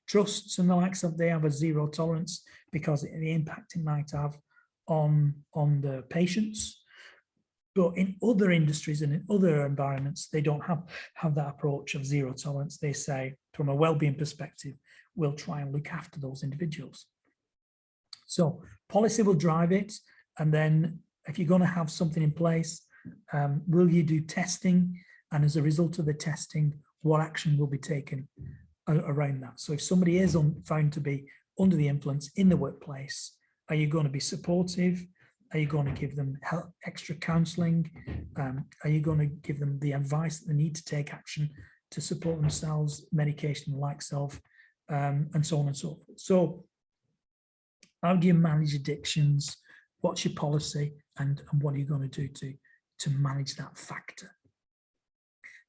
trusts and the likes of, they have a zero tolerance because of the impact it might have on the patients. But in other industries and in other environments, they don't have that approach of zero tolerance. They say, from a well-being perspective, we'll try and look after those individuals. So policy will drive it. And then if you're going to have something in place, will you do testing? And as a result of the testing, what action will be taken around that? So if somebody is found to be under the influence in the workplace, are you going to be supportive? Are you going to give them extra counselling? Are you going to give them the advice that they need to take action to support themselves, medication, the likes of, and so on and so forth? So how do you manage addictions? What's your policy? And what are you going to do to manage that factor?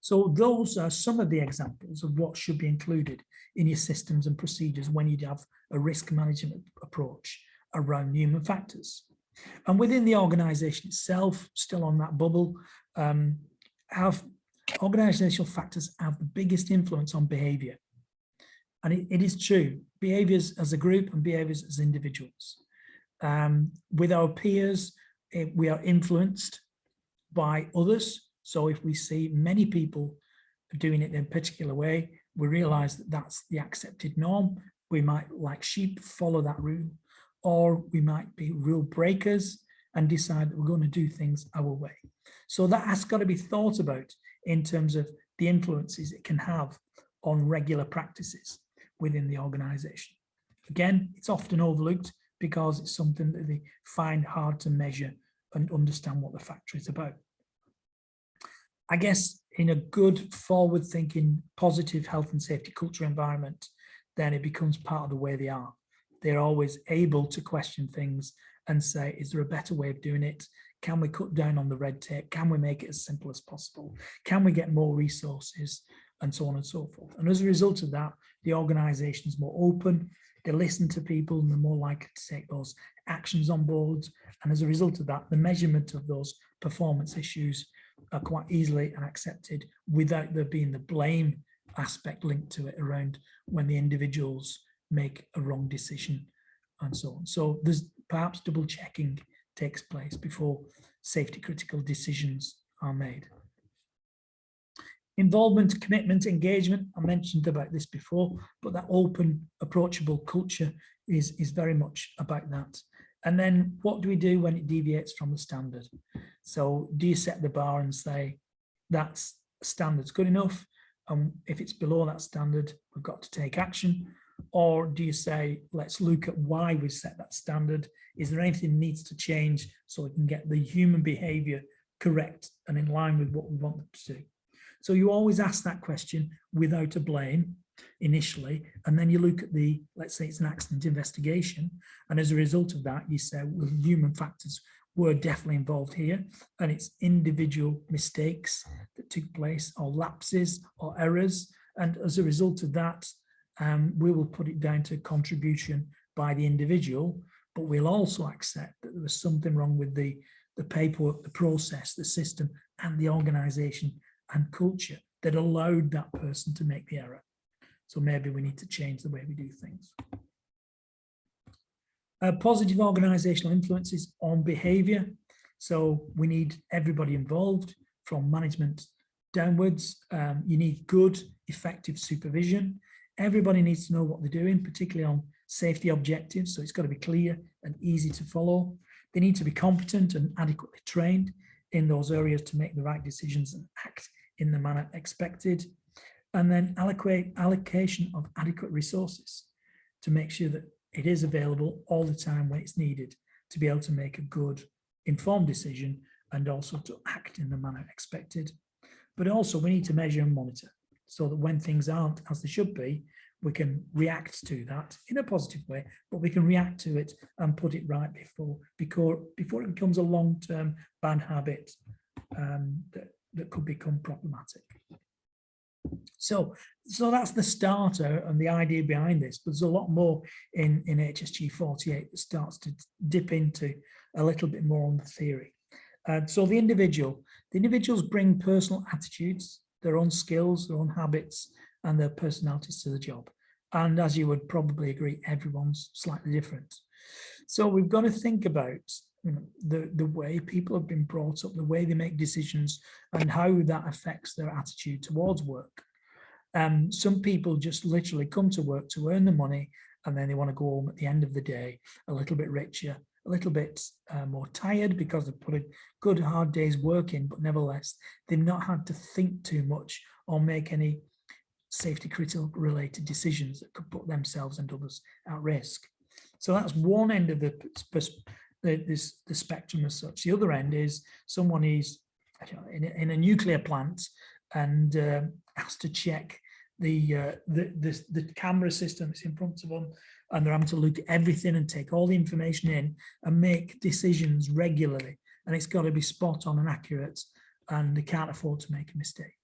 So those are some of the examples of what should be included in your systems and procedures when you have a risk management approach around human factors. And within the organisation itself, still on that bubble, have organisational factors have the biggest influence on behaviour. And it is true, behaviours as a group and behaviours as individuals. With our peers, we are influenced by others. So if we see many people doing it in a particular way, we realise that that's the accepted norm. We might, like sheep, follow that rule, or we might be rule breakers and decide that we're going to do things our way. So that has got to be thought about in terms of the influences it can have on regular practices within the organisation. Again, it's often overlooked because it's something that they find hard to measure and understand what the factor is about. I guess in a good, forward-thinking, positive health and safety culture environment, then it becomes part of the way they are. They're always able to question things and say, is there a better way of doing it? Can we cut down on the red tape? Can we make it as simple as possible? Can we get more resources? And so on and so forth. And as a result of that, the organisation is more open, they listen to people, and they're more likely to take those actions on board. And as a result of that, the measurement of those performance issues are quite easily accepted without there being the blame aspect linked to it around when the individuals make a wrong decision and so on. So there's perhaps double checking takes place before safety critical decisions are made. Involvement, commitment, engagement, I mentioned about this before, but that open, approachable culture is very much about that. And then what do we do when it deviates from the standard? So do you set the bar and say, that's standard's good enough, and if it's below that standard, we've got to take action? Or do you say, let's look at why we set that standard? Is there anything that needs to change so we can get the human behaviour correct and in line with what we want them to do. So you always ask that question without a blame initially, and then you look at the, let's say it's an accident investigation, and as a result of that, you say, well, human factors were definitely involved here, and it's individual mistakes that took place, or lapses, or errors, and as a result of that, we will put it down to contribution by the individual, but we'll also accept that there was something wrong with the paperwork, the process, the system, and the organisation and culture that allowed that person to make the error. So maybe we need to change the way we do things. Positive organisational influences on behaviour. So we need everybody involved from management downwards. You need good, effective supervision. Everybody needs to know what they're doing, particularly on safety objectives. So it's got to be clear and easy to follow. They need to be competent and adequately trained in those areas to make the right decisions and act in the manner expected. And then allocation of adequate resources to make sure that it is available all the time when it's needed to be able to make a good, informed decision and also to act in the manner expected. But also we need to measure and monitor so that when things aren't as they should be, we can react to that in a positive way, but we can react to it and put it right before it becomes a long-term bad habit that could become problematic. So that's the starter and the idea behind this, but there's a lot more in HSG 48 that starts to dip into a little bit more on the theory. So the individuals bring personal attitudes, their own skills, their own habits, and their personalities to the job. And as you would probably agree, everyone's slightly different. So we've got to think about the way people have been brought up, the way they make decisions, and how that affects their attitude towards work. Some people just literally come to work to earn the money, and then they want to go home at the end of the day a little bit richer, a little bit more tired because they've put a good hard day's work in, but nevertheless, they've not had to think too much or make any safety critical related decisions that could put themselves and others at risk. So that's one end of the spectrum as such. The other end is someone is in a nuclear plant and has to check the camera system that's in front of them, and they're having to look at everything and take all the information in and make decisions regularly, and it's got to be spot on and accurate, and they can't afford to make a mistake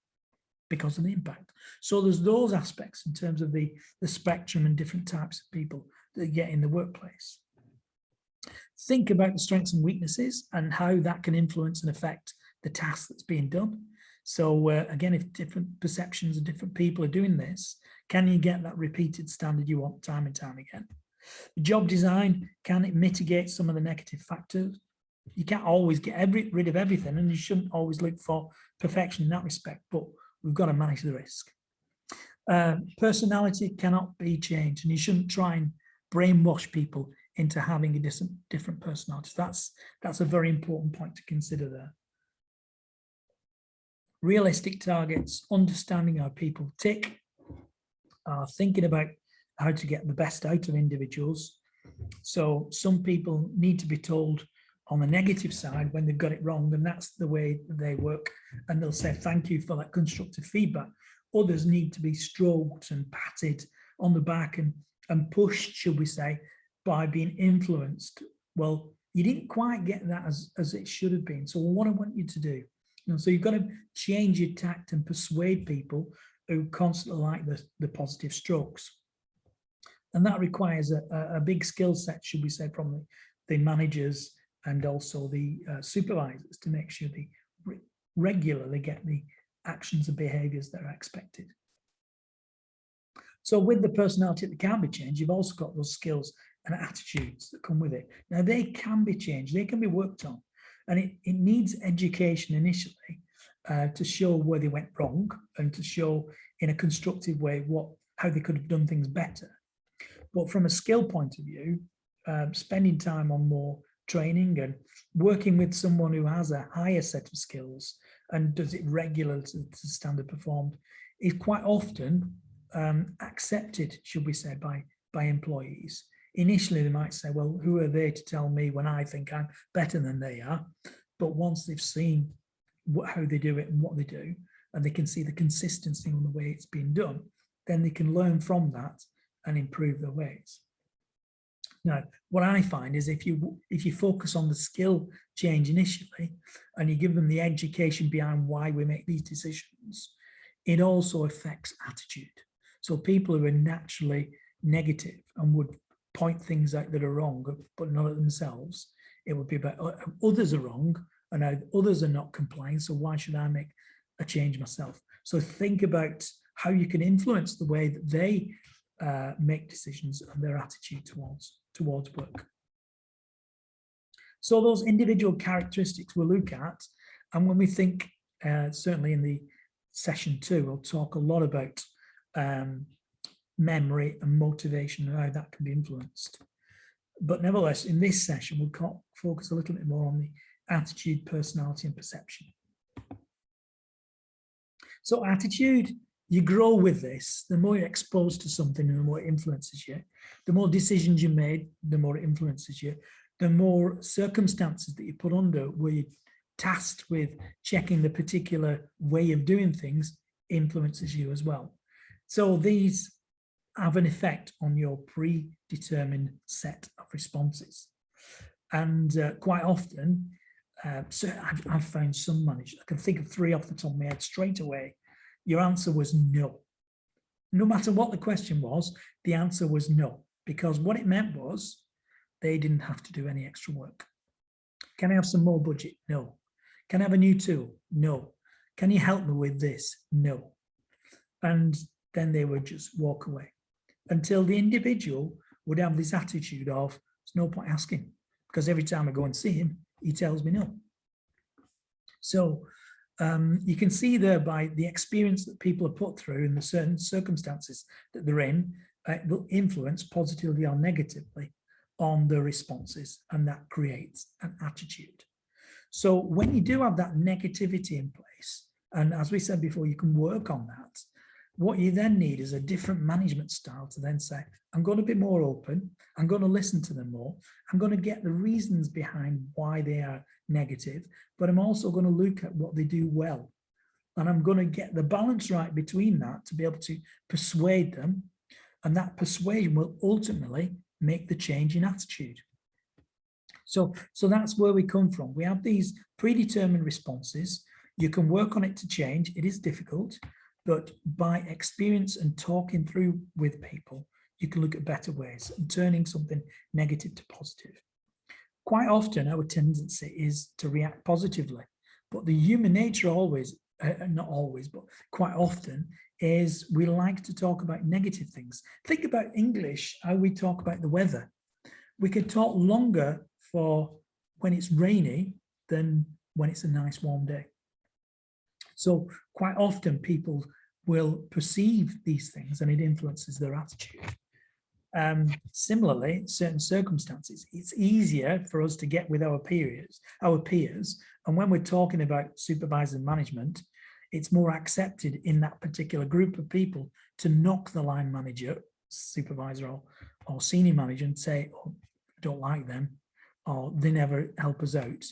because of the impact. So there's those aspects in terms of the spectrum and different types of people that get in the workplace. Think about the strengths and weaknesses and how that can influence and affect the task that's being done. So again, if different perceptions of different people are doing this, can you get that repeated standard you want time and time again? Job design, can it mitigate some of the negative factors? You can't always get rid of everything, and you shouldn't always look for perfection in that respect, but we've got to manage the risk. Personality cannot be changed, and you shouldn't try and brainwash people into having a different personality. That's a very important point to consider there. Realistic targets, understanding how people tick, thinking about how to get the best out of individuals. So some people need to be told on the negative side when they've got it wrong, then that's the way they work, and they'll say thank you for that constructive feedback. Others need to be stroked and patted on the back and pushed, should we say, by being influenced. Well, you didn't quite get that as it should have been. So what I want you to do, so you've got to change your tact and persuade people who constantly like the positive strokes. And that requires a big skill set, should we say, from the managers and also the supervisors to make sure they regularly get the actions and behaviours that are expected. So with the personality that can be changed, you've also got those skills and attitudes that come with it. Now, they can be changed, they can be worked on, and it needs education initially to show where they went wrong and to show in a constructive way how they could have done things better. But from a skill point of view, spending time on more training and working with someone who has a higher set of skills and does it regularly to standard performed is quite often accepted, should we say, by employees. Initially, they might say, well, who are they to tell me when I think I'm better than they are? But once they've seen how they do it and what they do, and they can see the consistency in the way it's being done, then they can learn from that and improve their ways. Now, what I find is if you focus on the skill change initially and you give them the education behind why we make these decisions, it also affects attitude. So people who are naturally negative and would point things out that are wrong, but not at themselves, it would be about others are wrong and others are not complying, so why should I make a change myself? So think about how you can influence the way that they make decisions and their attitude towards work. So those individual characteristics we'll look at, and when we think, certainly in the session 2, we'll talk a lot about memory and motivation and how that can be influenced. But nevertheless, in this session, we'll focus a little bit more on the attitude, personality, and perception. So attitude, you grow with this. The more you're exposed to something, the more it influences you. The more decisions you made, the more it influences you. The more circumstances that you put under where you're tasked with checking the particular way of doing things influences you as well. So these have an effect on your predetermined set of responses. And quite often, so I've found some managers, I can think of 3 off the top of my head straight away. Your answer was no. No matter what the question was, the answer was no, because what it meant was they didn't have to do any extra work. Can I have some more budget? No. Can I have a new tool? No. Can you help me with this? No. And then they would just walk away until the individual would have this attitude of, there's no point asking, because every time I go and see him, he tells me no. So you can see there by the experience that people are put through in the certain circumstances that they're in, will influence positively or negatively on the responses, and that creates an attitude. So when you do have that negativity in place, and as we said before, you can work on that, what you then need is a different management style to then say, I'm going to be more open, I'm going to listen to them more, I'm going to get the reasons behind why they are negative, but I'm also going to look at what they do well. And I'm going to get the balance right between that to be able to persuade them. And that persuasion will ultimately make the change in attitude. So that's where we come from. We have these predetermined responses. You can work on it to change. It is difficult, but by experience and talking through with people, you can look at better ways and turning something negative to positive. Quite often, our tendency is to react positively, but the human nature always, not always, but quite often, is we like to talk about negative things. Think about English, how we talk about the weather. We could talk longer for when it's rainy than when it's a nice warm day. So quite often people will perceive these things and it influences their attitude. Similarly, certain circumstances, it's easier for us to get with our peers, and when we're talking about supervisor management, it's more accepted in that particular group of people to knock the line manager, supervisor, or senior manager and say, oh, I don't like them, or they never help us out.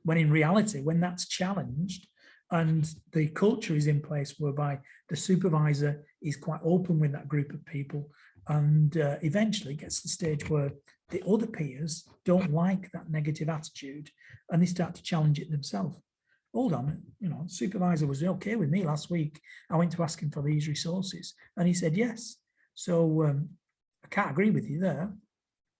When in reality, when that's challenged and the culture is in place whereby the supervisor is quite open with that group of people, and eventually gets to the stage where the other peers don't like that negative attitude and they start to challenge it themselves. Hold on, supervisor was okay with me last week. I went to ask him for these resources and he said yes. So I can't agree with you there.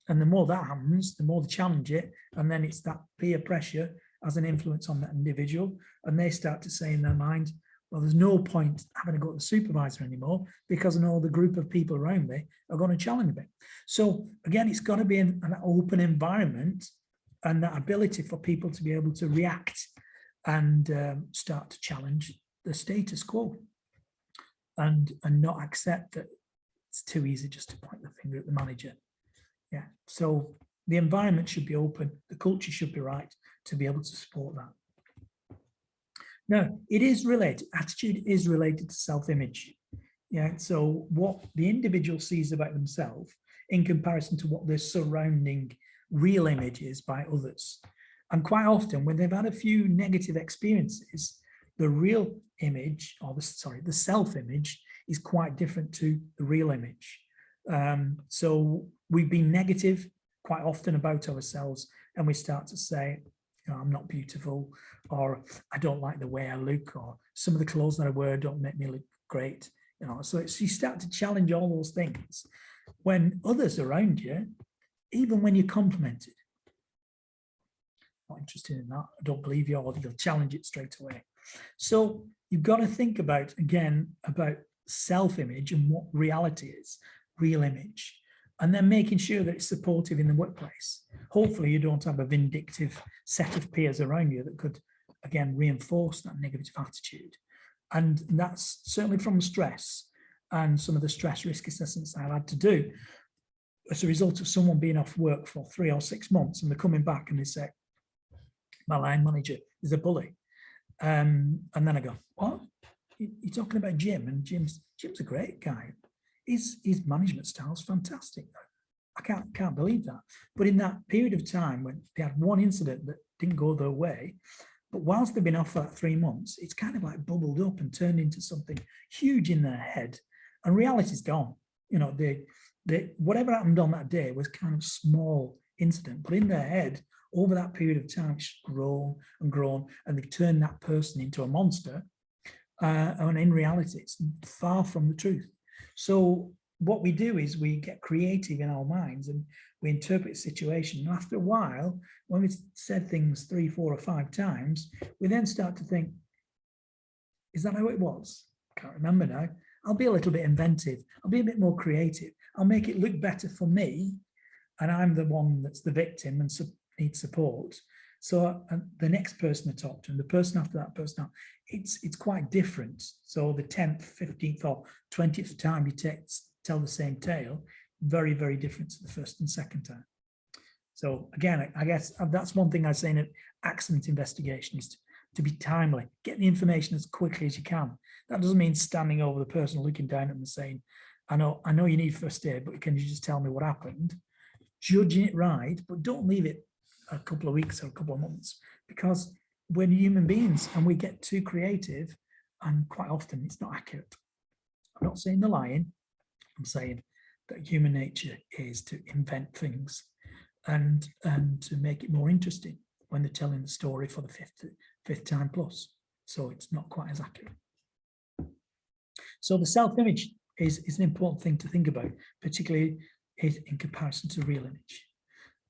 And the more that happens, the more they challenge it. And then it's that peer pressure as an influence on that individual. And they start to say in their mind, well, there's no point having to go to the supervisor anymore because I know the group of people around me are going to challenge me. So again, it's got to be an open environment and that ability for people to be able to react and start to challenge the status quo and not accept that it's too easy just to point the finger at the manager. Yeah, so the environment should be open, the culture should be right to be able to support that. Now, it is related, attitude is related to self-image. Yeah, so what the individual sees about themselves in comparison to what their surrounding real image is by others. And quite often when they've had a few negative experiences, the real image, or the self-image is quite different to the real image. So we've been negative quite often about ourselves, and we start to say, you know, I'm not beautiful, or I don't like the way I look, or some of the clothes that I wear don't make me look great. You know, so you start to challenge all those things when others around you, even when you're complimented, not interested in that, I don't believe you, or you'll challenge it straight away. So you've got to think about, again, about self-image and what reality is, real image, and then making sure that it's supportive in the workplace. Hopefully you don't have a vindictive set of peers around you that could, again, reinforce that negative attitude. And that's certainly from stress and some of the stress risk assessments I've had to do as a result of someone being off work for 3 or 6 months, and they're coming back and they say, my line manager is a bully. And then I go, what? You're talking about Jim, and Jim's a great guy. His management style is fantastic. I can't believe that. But in that period of time when they had one incident that didn't go their way, but whilst they've been off for that 3 months, it's kind of like bubbled up and turned into something huge in their head, and reality's gone. You know, whatever happened on that day was kind of small incident, but in their head, over that period of time, it's grown and grown, and they've turned that person into a monster. And in reality, it's far from the truth. So what we do is we get creative in our minds and we interpret a situation. And after a while, when we've said things 3, 4, or 5 times, we then start to think, is that how it was? Can't remember now. I'll be a little bit inventive. I'll be a bit more creative. I'll make it look better for me. And I'm the one that's the victim and needs support. So the next person I talk to, and the person after that person, it's quite different. So the 10th, 15th, or 20th time you tell the same tale, very, very different to the first and second time. So again, I guess that's one thing I say in an accident investigation is to be timely, get the information as quickly as you can. That doesn't mean standing over the person, looking down at them and saying, I know you need first aid, but can you just tell me what happened? Judging it right, but don't leave it a couple of weeks or a couple of months, because we're human beings and we get too creative, and quite often it's not accurate. I'm not saying they're lying. I'm saying that human nature is to invent things and to make it more interesting when they're telling the story for the fifth time plus. So it's not quite as accurate. So the self-image is an important thing to think about, particularly in comparison to real image.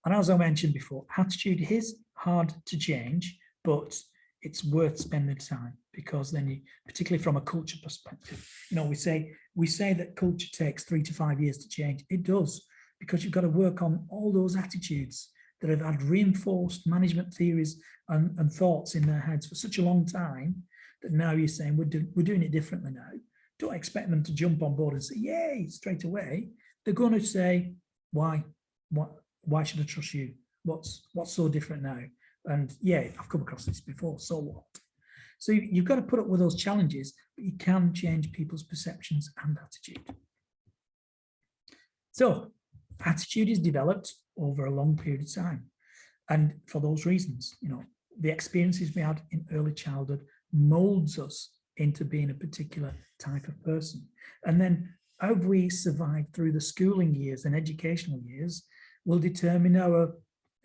And as I mentioned before, attitude is hard to change, but it's worth spending time, because then you, particularly from a culture perspective, you know, we say that culture takes 3 to 5 years to change. It does, because you've got to work on all those attitudes that have had reinforced management theories and thoughts in their heads for such a long time that now you're saying we're doing it differently now. Don't expect them to jump on board and say, yay, straight away. They're going to say, why should I trust you? What's so different now? And yeah, I've come across this before, so what? So you've got to put up with those challenges, but you can change people's perceptions and attitude. So attitude is developed over a long period of time. And for those reasons, you know, the experiences we had in early childhood molds us into being a particular type of person. And then how we survive through the schooling years and educational years will determine our,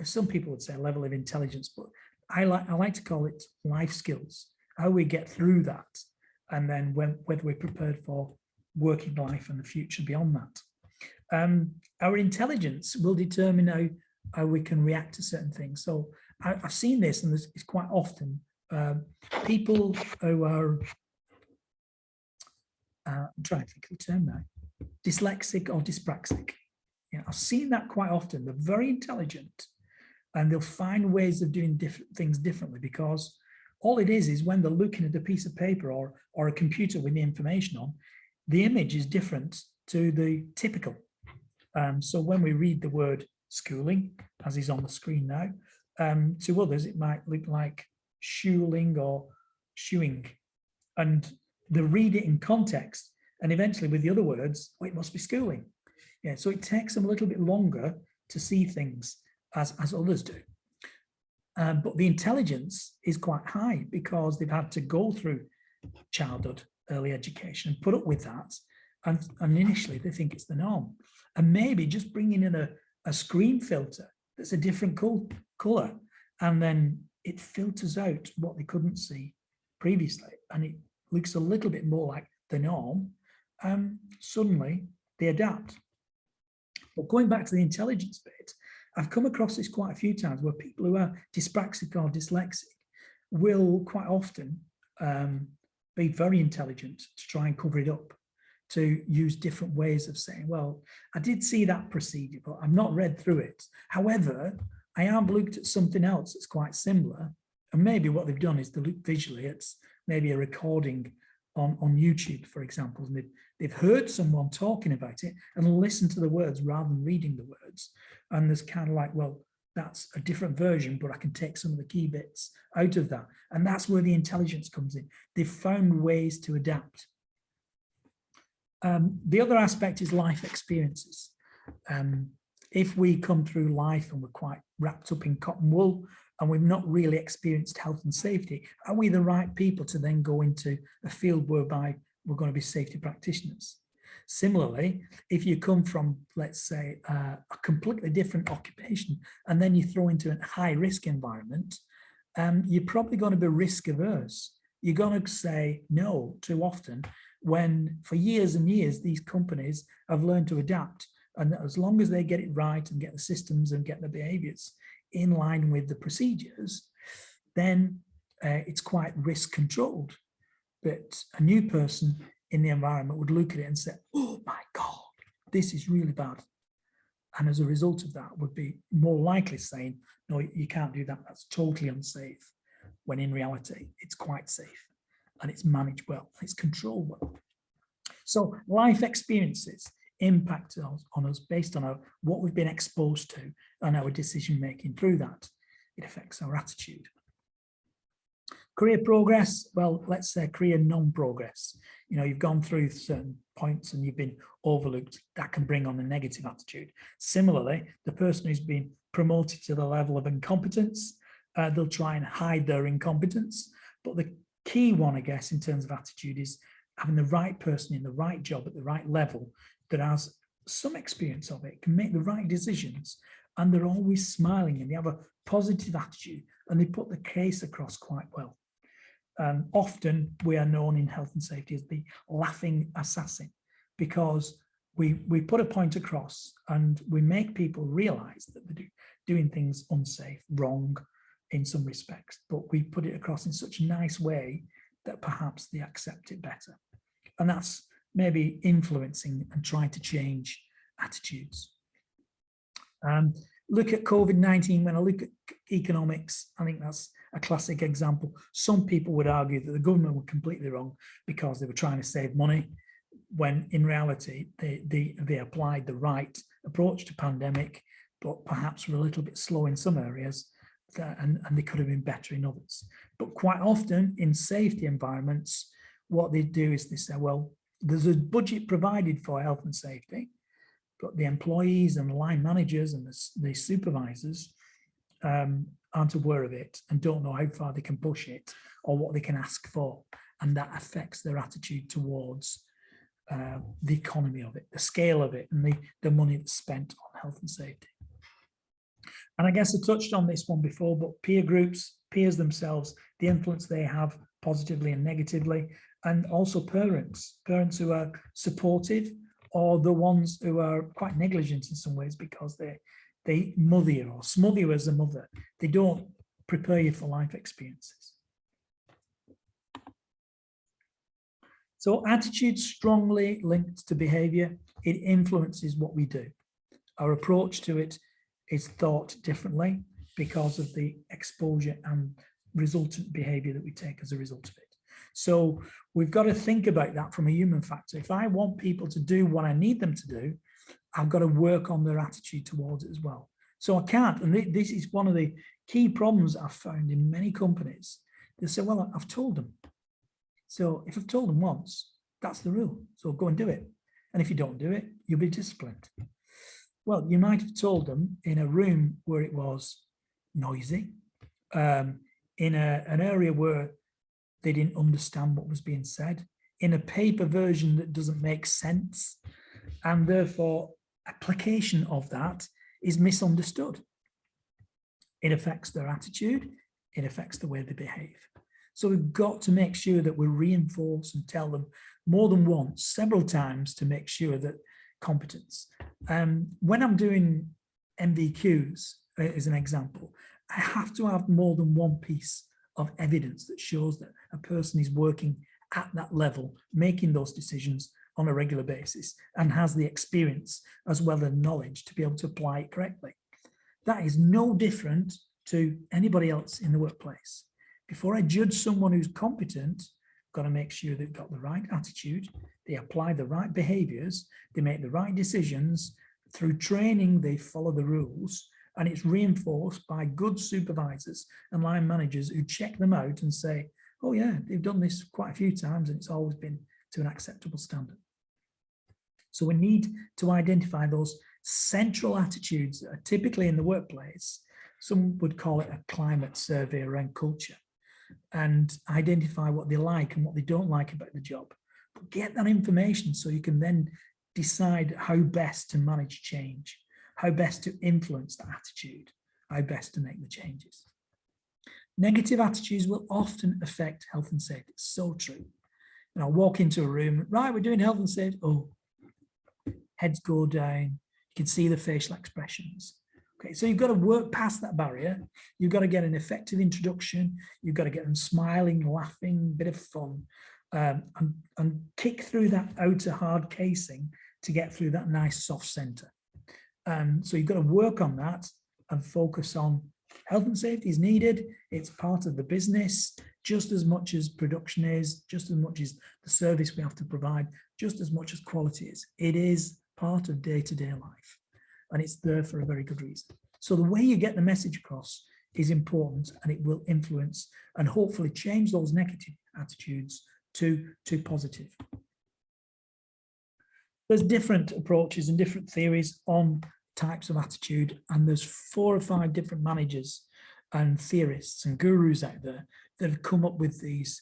some people would say, level of intelligence, but I like to call it life skills, how we get through that, and then whether we're prepared for working life and the future beyond that. Our intelligence will determine how we can react to certain things. So I've seen this, and it's quite often people who are, I'm trying to think of the term now, dyslexic or dyspraxic. Yeah, I've seen that quite often. They're very intelligent, and they'll find ways of doing things differently, because all it is when they're looking at a piece of paper or a computer with the information on, the image is different to the typical. So when we read the word schooling, as is on the screen now, to others it might look like shuling or shoeing, and they read it in context, and eventually with the other words, oh, it must be schooling. Yeah, so it takes them a little bit longer to see things as others do. But the intelligence is quite high because they've had to go through childhood, early education and put up with that. And initially they think it's the norm. And maybe just bringing in a screen filter that's a different color, and then it filters out what they couldn't see previously, and it looks a little bit more like the norm. Suddenly they adapt. But going back to the intelligence bit, I've come across this quite a few times where people who are dyspraxic or dyslexic will quite often be very intelligent to try and cover it up, to use different ways of saying, well, I did see that procedure, but I've not read through it. However, I have looked at something else that's quite similar. And maybe what they've done is to look visually. It's maybe a recording on YouTube, for example, and they've heard someone talking about it and listened to the words rather than reading the words. And there's kind of like, well, that's a different version, but I can take some of the key bits out of that. And that's where the intelligence comes in. They've found ways to adapt. The other aspect is life experiences. If we come through life and we're quite wrapped up in cotton wool and we've not really experienced health and safety, are we the right people to then go into a field whereby we're going to be safety practitioners? Similarly, if you come from, let's say, a completely different occupation and then you throw into a high risk environment, you're probably going to be risk averse. You're going to say no too often, when for years and years these companies have learned to adapt, and as long as they get it right and get the systems and get the behaviors in line with the procedures, then it's quite risk controlled. But a new person in the environment would look at it and say, oh my God, this is really bad. And as a result of that would be more likely saying, no, you can't do that, that's totally unsafe. When in reality, it's quite safe and it's managed well, it's controlled well. So life experiences impact on us based on what we've been exposed to and our decision making through that. It affects our attitude. Career progress, well, let's say career non-progress. You know, you've gone through certain points and you've been overlooked. That can bring on a negative attitude. Similarly, the person who's been promoted to the level of incompetence, they'll try and hide their incompetence. But the key one, I guess, in terms of attitude is having the right person in the right job at the right level that has some experience of it, can make the right decisions, and they're always smiling and they have a positive attitude and they put the case across quite well. Often we are known in health and safety as the laughing assassin, because we put a point across and we make people realize that they're doing things unsafe, wrong in some respects, but we put it across in such a nice way that perhaps they accept it better. And that's maybe influencing and trying to change attitudes. Look at COVID-19. When I look at economics, I think that's a classic example. Some people would argue that the government were completely wrong because they were trying to save money, when in reality they applied the right approach to pandemic, but perhaps were a little bit slow in some areas, and they could have been better in others. But quite often in safety environments, what they do is they say, well, there's a budget provided for health and safety, but the employees and the line managers and the supervisors aren't aware of it and don't know how far they can push it or what they can ask for. And that affects their attitude towards the economy of it, the scale of it, and the money that's spent on health and safety. And I guess I touched on this one before, but peer groups, peers themselves, the influence they have positively and negatively, and also parents who are supportive, or the ones who are quite negligent in some ways because they mother you or smother you as a mother. They don't prepare you for life experiences. So attitude strongly linked to behavior. It influences what we do. Our approach to it is thought differently because of the exposure and resultant behavior that we take as a result of it. So we've got to think about that from a human factor. If I want people to do what I need them to do, I've got to work on their attitude towards it as well. So I can't, and this is one of the key problems I've found in many companies. They say, well, I've told them. So if I've told them once, that's the rule. So go and do it. And if you don't do it, you'll be disciplined. Well, you might have told them in a room where it was noisy, in an area where they didn't understand what was being said, in a paper version that doesn't make sense, and therefore application of that is misunderstood. It affects their attitude, it affects the way they behave. So we've got to make sure that we reinforce and tell them more than once, several times, to make sure that competence. When I'm doing MVQs, as an example, I have to have more than one piece of evidence that shows that a person is working at that level, making those decisions on a regular basis, and has the experience as well as knowledge to be able to apply it correctly. That is no different to anybody else in the workplace. Before I judge someone who's competent, I've got to make sure they've got the right attitude, they apply the right behaviors, they make the right decisions. Through training, they follow the rules, and it's reinforced by good supervisors and line managers who check them out and say, oh yeah, they've done this quite a few times and it's always been to an acceptable standard. So we need to identify those central attitudes that are typically in the workplace. Some would call it a climate survey around culture, and identify what they like and what they don't like about the job. But get that information so you can then decide how best to manage change, how best to influence that attitude, how best to make the changes. Negative attitudes will often affect health and safety. It's so true. And I'll walk into a room, right, we're doing health and safety. Oh, heads go down. You can see the facial expressions. Okay, so you've got to work past that barrier. You've got to get an effective introduction. You've got to get them smiling, laughing, bit of fun, and kick through that outer hard casing to get through that nice soft center. So you've got to work on that and focus on health and safety is needed. It's part of the business, just as much as production is, just as much as the service we have to provide, just as much as quality is. It is part of day-to-day life, and it's there for a very good reason. So the way you get the message across is important, and it will influence and hopefully change those negative attitudes to positive. There's different approaches and different theories on types of attitude, and there's 4 or 5 different managers and theorists and gurus out there that have come up with these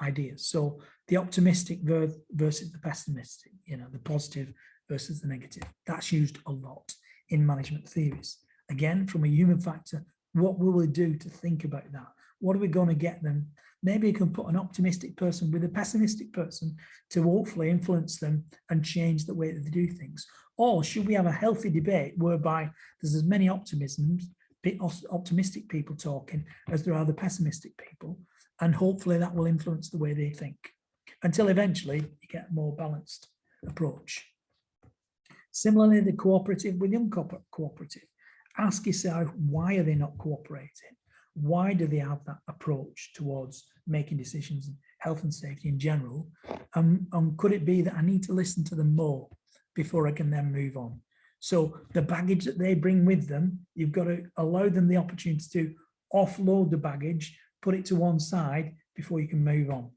ideas. So the optimistic versus the pessimistic, the positive versus the negative, that's used a lot in management theories. Again, from a human factor, what will we do to think about that? What are we going to get them? Maybe you can put an optimistic person with a pessimistic person to hopefully influence them and change the way that they do things. Or should we have a healthy debate whereby there's as many optimistic people talking as there are the pessimistic people, and hopefully that will influence the way they think until eventually you get a more balanced approach. Similarly, the cooperative with the uncooperative. Ask yourself, why are they not cooperating? Why do they have that approach towards making decisions in health and safety in general? Could it be that I need to listen to them more before I can then move on? So the baggage that they bring with them, you've got to allow them the opportunity to offload the baggage, put it to one side before you can move on.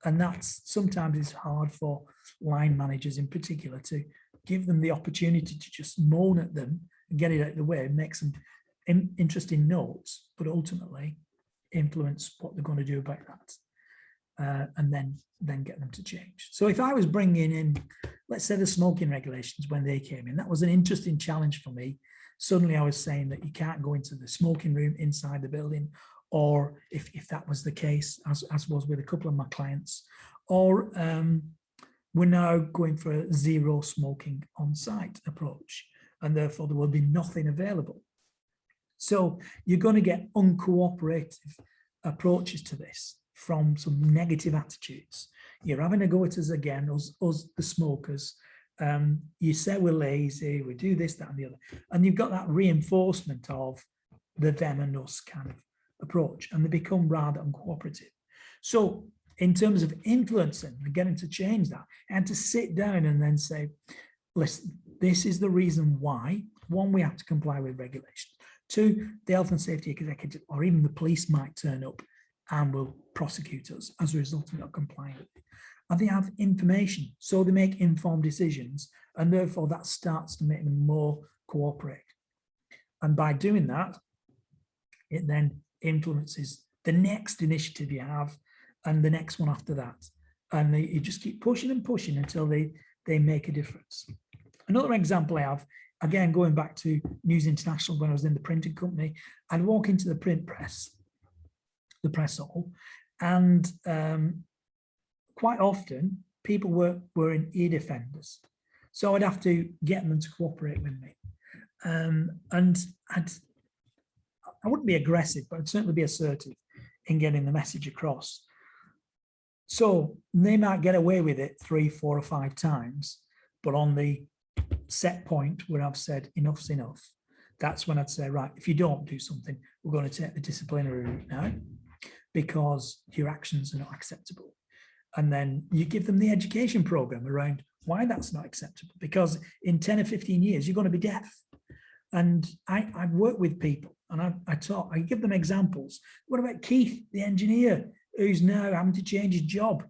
And that's sometimes it's hard for line managers in particular to give them the opportunity to just moan at them and get it out of the way and make some interesting notes, but ultimately influence what they're going to do about that, and then get them to change. So if I was bringing in, let's say, the smoking regulations when they came in, that was an interesting challenge for me. Suddenly I was saying that you can't go into the smoking room inside the building, or if that was the case, as was with a couple of my clients, or we're now going for a zero smoking on site approach, and therefore there will be nothing available. So you're going to get uncooperative approaches to this from some negative attitudes. You're having a go at us again, us the smokers. You say we're lazy, we do this, that, and the other. And you've got that reinforcement of the them and us kind of approach, and they become rather uncooperative. So in terms of influencing and getting to change that, and to sit down and then say, listen, this is the reason why. 1, we have to comply with regulations. 2, the health and safety executive or even the police might turn up and will prosecute us as a result of not complying with it. And they have information, so they make informed decisions, and therefore that starts to make them more cooperate. And by doing that, it then influences the next initiative you have and the next one after that. And you just keep pushing and pushing until they make a difference. Another example I have, again, going back to News International when I was in the printing company, I'd walk into the print press, the press hall, and quite often people were in ear defenders. So I'd have to get them to cooperate with me. And I wouldn't be aggressive, but I'd certainly be assertive in getting the message across. So they might get away with it 3, 4, or 5 times, but on the set point where I've said enough's enough, that's when I'd say, right, if you don't do something, we're going to take the disciplinary route now because your actions are not acceptable. And then you give them the education program around why that's not acceptable, because in 10 or 15 years, you're going to be deaf. And I work with people and I give them examples. What about Keith, the engineer, who's now having to change his job,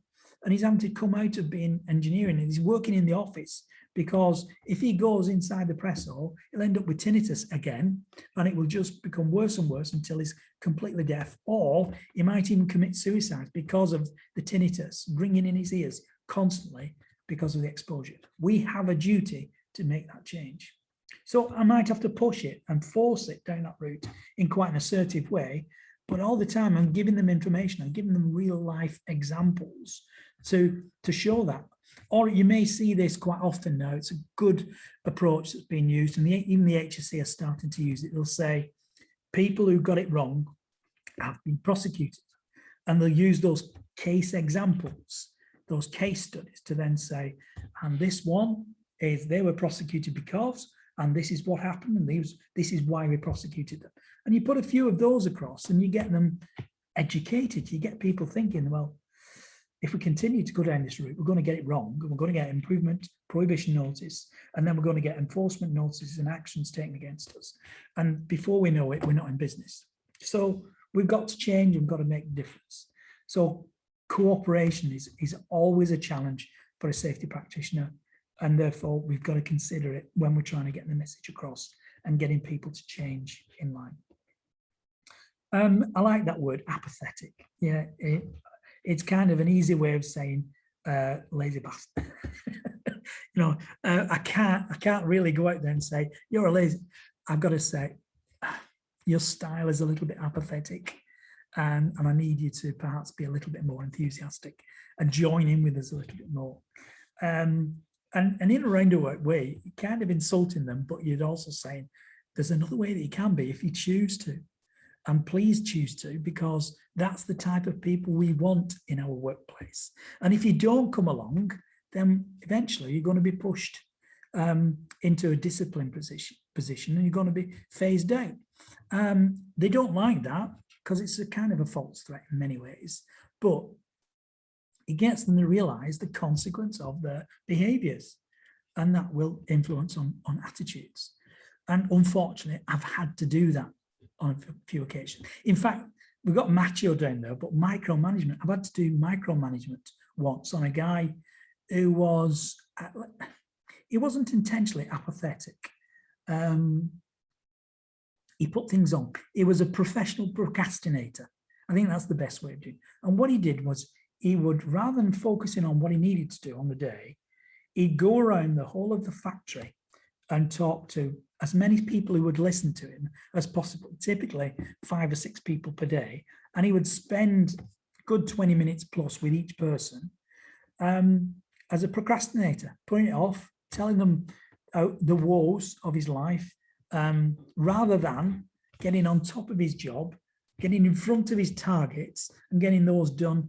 and he's having to come out of being engineering and he's working in the office, because if he goes inside the press hall, he'll end up with tinnitus again, and it will just become worse and worse until he's completely deaf, or he might even commit suicide because of the tinnitus ringing in his ears constantly because of the exposure. We have a duty to make that change. So I might have to push it and force it down that route in quite an assertive way, but all the time I'm giving them information, I'm giving them real life examples to show that. Or you may see this quite often now. It's a good approach that's being used, and even the HSE are starting to use it. They'll say people who got it wrong have been prosecuted, and they'll use those case examples, those case studies, to then say, and this one is they were prosecuted because, and this is what happened, and this is why we prosecuted them. And you put a few of those across and you get them educated. You get people thinking, well, if we continue to go down this route, we're going to get it wrong. We're going to get improvement, prohibition notice, and then we're going to get enforcement notices and actions taken against us. And before we know it, we're not in business. So we've got to change and we've got to make a difference. So cooperation is always a challenge for a safety practitioner. And therefore, we've got to consider it when we're trying to get the message across and getting people to change in line. I like that word, apathetic. Yeah, it's kind of an easy way of saying lazy bastard. I can't really go out there and say you're a lazy. I've got to say your style is a little bit apathetic, and I need you to perhaps be a little bit more enthusiastic and join in with us a little bit more. And in a roundabout way, you're kind of insulting them, but you're also saying there's another way that you can be if you choose to. And please choose to, because that's the type of people we want in our workplace. And if you don't come along, then eventually you're going to be pushed into a discipline position and you're going to be phased out. They don't like that because it's a kind of a false threat in many ways, but it gets them to realize the consequence of their behaviors, and that will influence on attitudes. And unfortunately, I've had to do that on a few occasions. In fact, we've got macho down there, but micromanagement. I've had to do micromanagement once on a guy who was, he wasn't intentionally apathetic. He put things on. He was a professional procrastinator. I think that's the best way of doing it. And what he did was he would, rather than focusing on what he needed to do on the day, he'd go around the whole of the factory and talk to as many people who would listen to him as possible, typically 5 or 6 people per day. And he would spend a good 20 minutes plus with each person as a procrastinator, putting it off, telling them the woes of his life, rather than getting on top of his job, getting in front of his targets and getting those done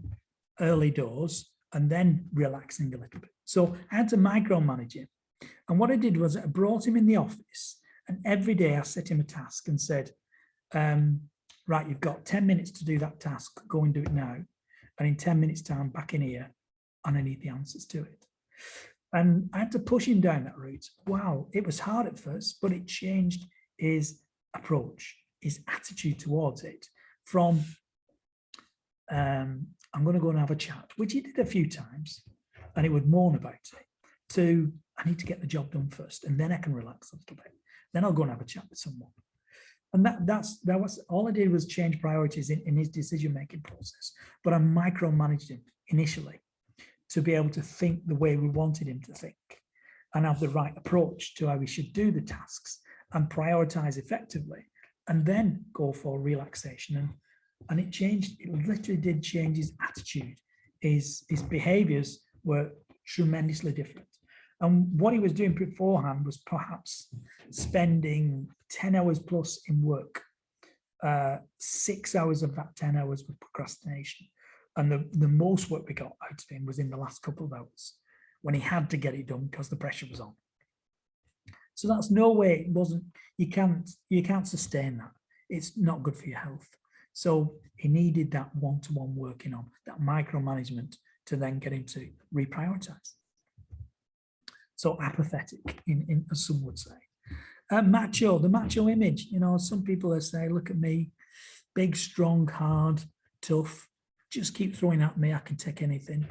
early doors, and then relaxing a little bit. So I had to micromanage him. And what I did was I brought him in the office, and every day I set him a task and said, right, you've got 10 minutes to do that task, go and do it now. And in 10 minutes time, back in here, and I need the answers to it. And I had to push him down that route. Wow, it was hard at first, but it changed his approach, his attitude towards it from, I'm going to go and have a chat, which he did a few times, and he would moan about it, to, I need to get the job done first, and then I can relax a little bit. Then I'll go and have a chat with someone. And that was all I did was change priorities in his decision-making process, but I micromanaged him initially to be able to think the way we wanted him to think and have the right approach to how we should do the tasks and prioritize effectively, and then go for relaxation. And it changed, it literally did change his attitude. His behaviors were tremendously different. And what he was doing beforehand was perhaps spending 10 hours plus in work. 6 hours of that 10 hours was procrastination. And the most work we got out of him was in the last couple of hours when he had to get it done because the pressure was on. So that's no way, it wasn't, you can't sustain that. It's not good for your health. So he needed that one-to-one working on, that micromanagement to then get him to reprioritize. So apathetic, as some would say. The macho image, some people say, look at me, big, strong, hard, tough, just keep throwing at me, I can take anything.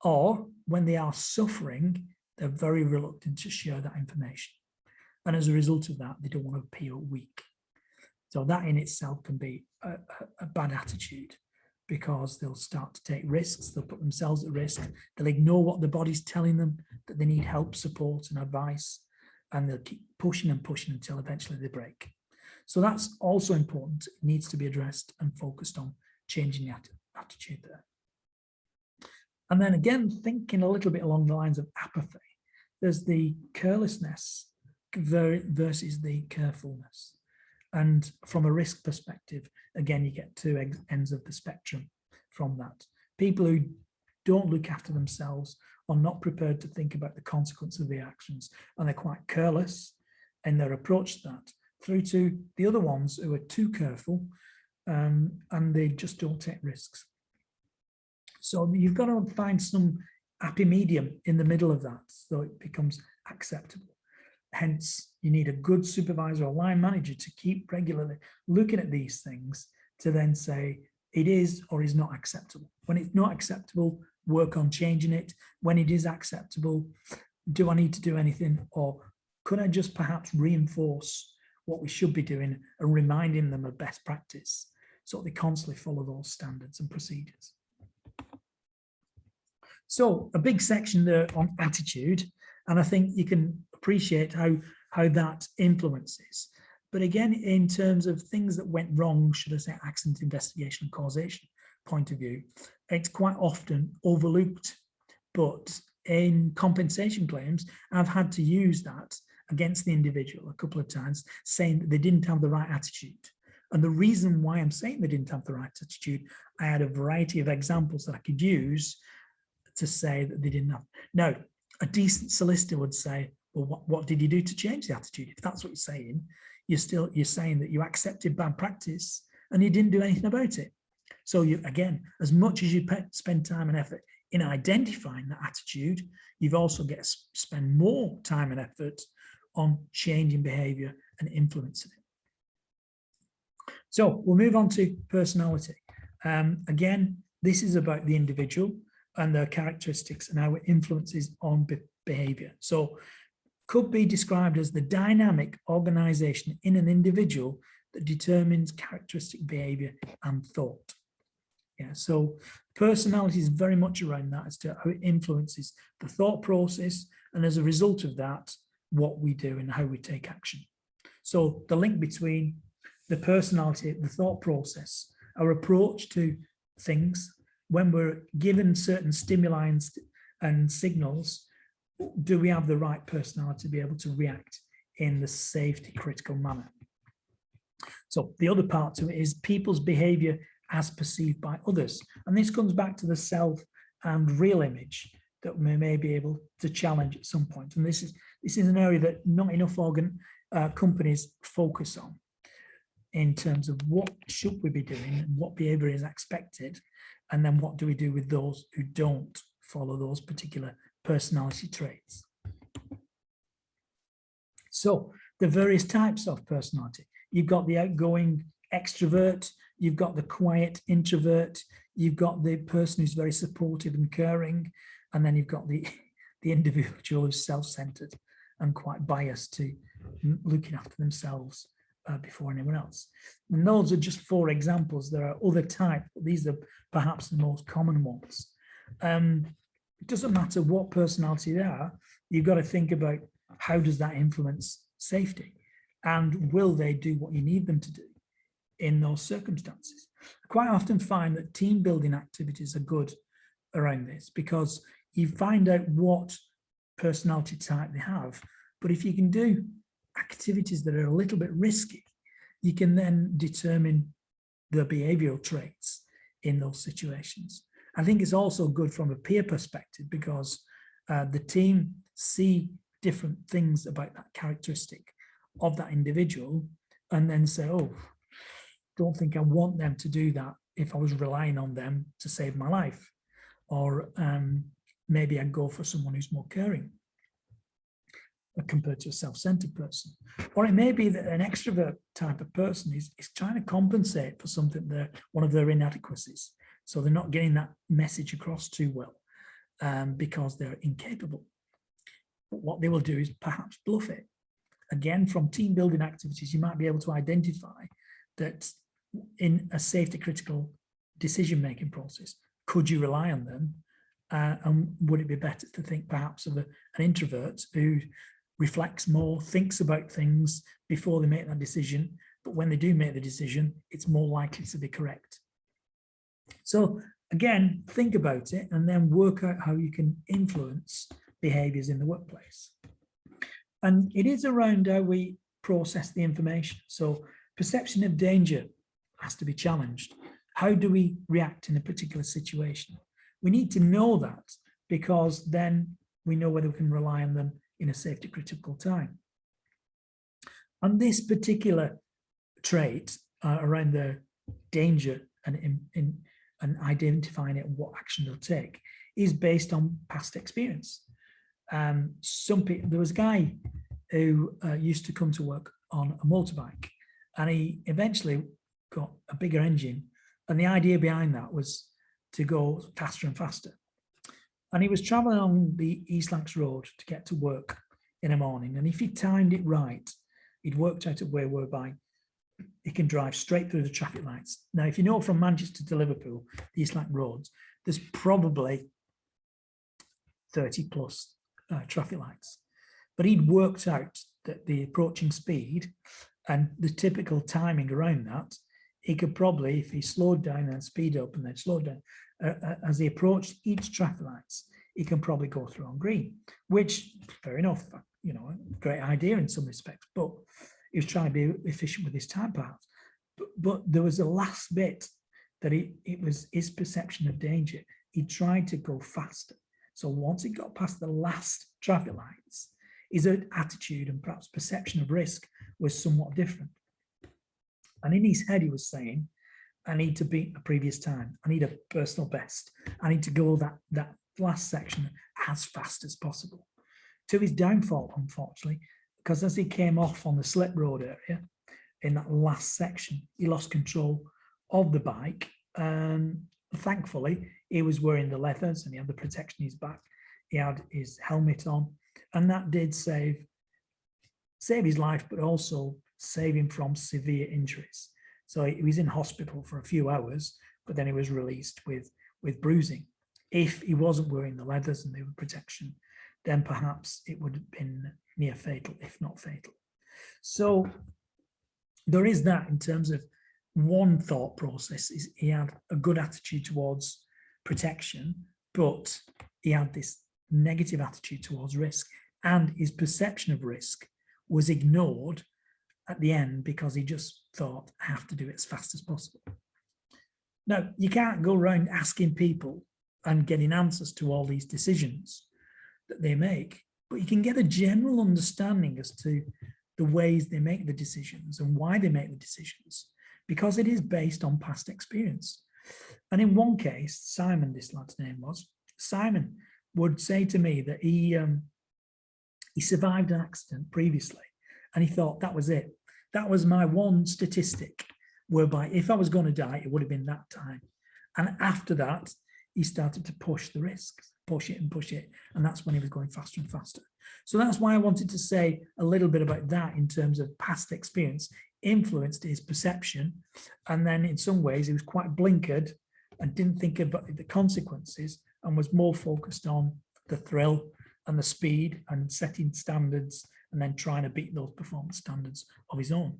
Or when they are suffering, they're very reluctant to share that information. And as a result of that, they don't want to appear weak. So that in itself can be a bad attitude, because they'll start to take risks, they'll put themselves at risk, they'll ignore what the body's telling them, that they need help, support and advice, and they'll keep pushing and pushing until eventually they break. So that's also important. It needs to be addressed and focused on changing the attitude there. And then again, thinking a little bit along the lines of apathy, there's the carelessness versus the carefulness. And from a risk perspective, again, you get two ends of the spectrum from that. People who don't look after themselves are not prepared to think about the consequence of their actions, and they're quite careless in their approach to that, through to the other ones who are too careful and they just don't take risks. So you've got to find some happy medium in the middle of that so it becomes acceptable. Hence, you need a good supervisor or line manager to keep regularly looking at these things to then say it is or is not acceptable. When it's not acceptable, work on changing it. When it is acceptable, do I need to do anything, or could I just perhaps reinforce what we should be doing and reminding them of best practice so they constantly follow those standards and procedures? So a big section there on attitude, and I think you can appreciate how that influences. But again, in terms of things that went wrong, should I say accident investigation and causation point of view, it's quite often overlooked. But in compensation claims, I've had to use that against the individual a couple of times, saying that they didn't have the right attitude. And the reason why I'm saying they didn't have the right attitude, I had a variety of examples that I could use to say that they didn't have. Now, a decent solicitor would say, well, what did you do to change the attitude? If that's what you're saying, you're saying that you accepted bad practice and you didn't do anything about it. So you, again, as much as you spend time and effort in identifying that attitude, you've also got to spend more time and effort on changing behavior and influencing it. So we'll move on to personality. Again, this is about the individual and their characteristics and how it influences on behavior. So could be described as the dynamic organization in an individual that determines characteristic behavior and thought. Yeah, so personality is very much around that as to how it influences the thought process, and as a result of that, what we do and how we take action. So the link between the personality, the thought process, our approach to things, when we're given certain stimuli and signals, do we have the right personality to be able to react in the safety critical manner? So the other part to it is people's behavior as perceived by others. And this comes back to the self and real image that we may be able to challenge at some point. And this is an area that not enough companies focus on in terms of what should we be doing and what behavior is expected, and then what do we do with those who don't follow those particular personality traits. So the various types of personality. You've got the outgoing extrovert, you've got the quiet introvert, you've got the person who's very supportive and caring, and then you've got the individual who's self-centered and quite biased to looking after themselves before anyone else. And those are just 4 examples. There are other types, but these are perhaps the most common ones. It doesn't matter what personality they are, you've got to think about how does that influence safety, and will they do what you need them to do in those circumstances. I quite often find that team building activities are good around this, because you find out what personality type they have, but if you can do activities that are a little bit risky, you can then determine the behavioral traits in those situations. I think it's also good from a peer perspective, because the team see different things about that characteristic of that individual, and then say, oh, don't think I want them to do that if I was relying on them to save my life. Or maybe I'd go for someone who's more caring compared to a self-centered person. Or it may be that an extrovert type of person is trying to compensate for something, one of their inadequacies. So they're not getting that message across too well because they're incapable. But what they will do is perhaps bluff it. Again, from team building activities, you might be able to identify that in a safety critical decision-making process, could you rely on them? And would it be better to think perhaps of an introvert who reflects more, thinks about things before they make that decision, but when they do make the decision, it's more likely to be correct. So again, think about it and then work out how you can influence behaviors in the workplace. And it is around how we process the information. So perception of danger has to be challenged. How do we react in a particular situation? We need to know that, because then we know whether we can rely on them in a safety critical time. And this particular trait around the danger and identifying it and what action they'll take is based on past experience. There was a guy who used to come to work on a motorbike, and he eventually got a bigger engine, and the idea behind that was to go faster and faster. And he was traveling on the East Lancs Road to get to work in the morning, and if he timed it right, he'd worked out a way whereby he can drive straight through the traffic lights. Now, if you know from Manchester to Liverpool, the East Lancs roads, there's probably 30 plus traffic lights. But he'd worked out that the approaching speed and the typical timing around that, he could probably, if he slowed down and speed up and then slowed down, as he approached each traffic lights, he can probably go through on green, which, fair enough, you know, great idea in some respects, but he was trying to be efficient with his time perhaps. But there was a last bit that it was his perception of danger. He tried to go faster. So once he got past the last traffic lights, his attitude and perhaps perception of risk was somewhat different. And in his head, he was saying, I need to beat the previous time. I need a personal best. I need to go that last section as fast as possible. To his downfall, unfortunately, because as he came off on the slip road area, in that last section, he lost control of the bike. Thankfully, he was wearing the leathers and he had the protection in his back. He had his helmet on, and that did save his life, but also save him from severe injuries. So he was in hospital for a few hours, but then he was released with bruising. If he wasn't wearing the leathers and the protection, then perhaps it would have been near fatal, if not fatal. So there is that in terms of one thought process. Is he had a good attitude towards protection, but he had this negative attitude towards risk, and his perception of risk was ignored at the end because he just thought, I have to do it as fast as possible. Now, you can't go around asking people and getting answers to all these decisions that they make, but you can get a general understanding as to the ways they make the decisions and why they make the decisions, because it is based on past experience. And in one case, Simon, this lad's name was, Simon would say to me that he survived an accident previously, and he thought that was it. That was my one statistic, whereby if I was going to die, it would have been that time. And after that, he started to push the risks, push it, and that's when he was going faster and faster. So that's why I wanted to say a little bit about that in terms of past experience influenced his perception. And then in some ways he was quite blinkered and didn't think about the consequences and was more focused on the thrill and the speed and setting standards and then trying to beat those performance standards of his own.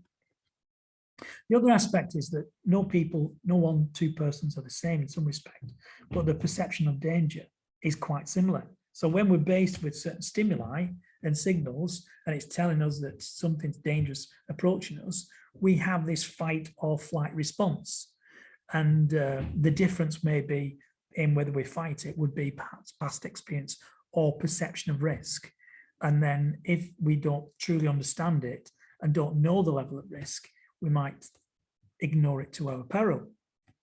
The other aspect is that no two persons are the same in some respect, but the perception of danger is quite similar. So when we're faced with certain stimuli and signals, and it's telling us that something's dangerous approaching us, we have this fight or flight response. And the difference may be in whether we fight it would be perhaps past experience or perception of risk. And then if we don't truly understand it and don't know the level of risk, we might ignore it to our peril.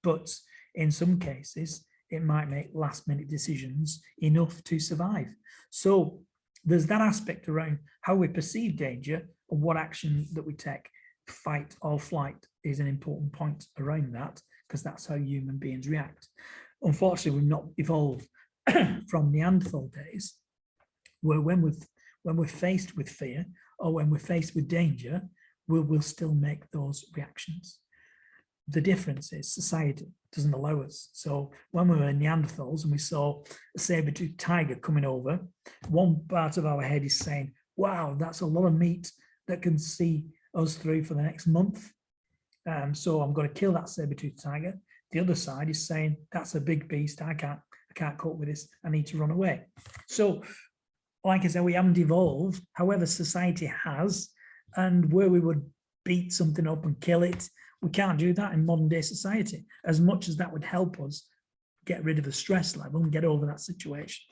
But in some cases, it might make last-minute decisions enough to survive. So there's that aspect around how we perceive danger and what action that we take. Fight or flight is an important point around that, because that's how human beings react. Unfortunately, we've not evolved from Neanderthal days, where when we're faced with fear or when we're faced with danger, we'll still make those reactions. The difference is society doesn't allow us. So when we were Neanderthals and we saw a saber-toothed tiger coming over, one part of our head is saying, wow, that's a lot of meat that can see us through for the next month. So I'm going to kill that saber-toothed tiger. The other side is saying, that's a big beast. I can't cope with this. I need to run away. So like I said, we haven't evolved. However, society has, and where we would beat something up and kill it, we can't do that in modern day society. As much as that would help us get rid of the stress level and get over that situation,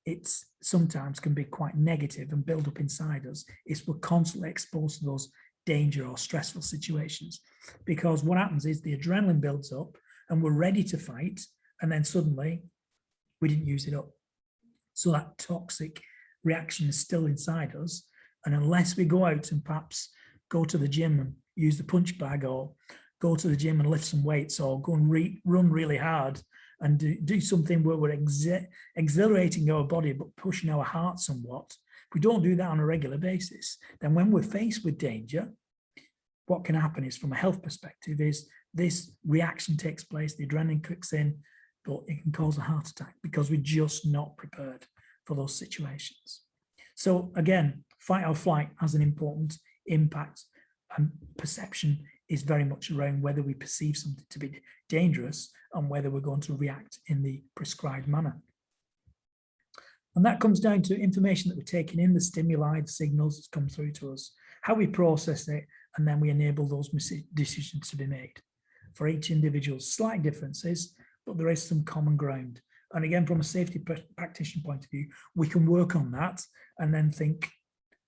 it sometimes can be quite negative and build up inside us if we're constantly exposed to those danger or stressful situations. Because what happens is the adrenaline builds up and we're ready to fight, and then suddenly we didn't use it up. So that toxic reaction is still inside us. And unless we go out and perhaps go to the gym and use the punch bag, or go to the gym and lift some weights, or go and run really hard and do something where we're exhilarating our body but pushing our heart somewhat, if we don't do that on a regular basis, then when we're faced with danger, what can happen is, from a health perspective, is this reaction takes place, the adrenaline kicks in, but it can cause a heart attack because we're just not prepared for those situations. So again, fight or flight has an important impact, and perception is very much around whether we perceive something to be dangerous and whether we're going to react in the prescribed manner. And that comes down to information that we're taking in, the stimuli, the signals that come through to us, how we process it, and then we enable those decisions to be made. For each individual, slight differences, but there is some common ground. And again, from a safety practitioner point of view, we can work on that and then think,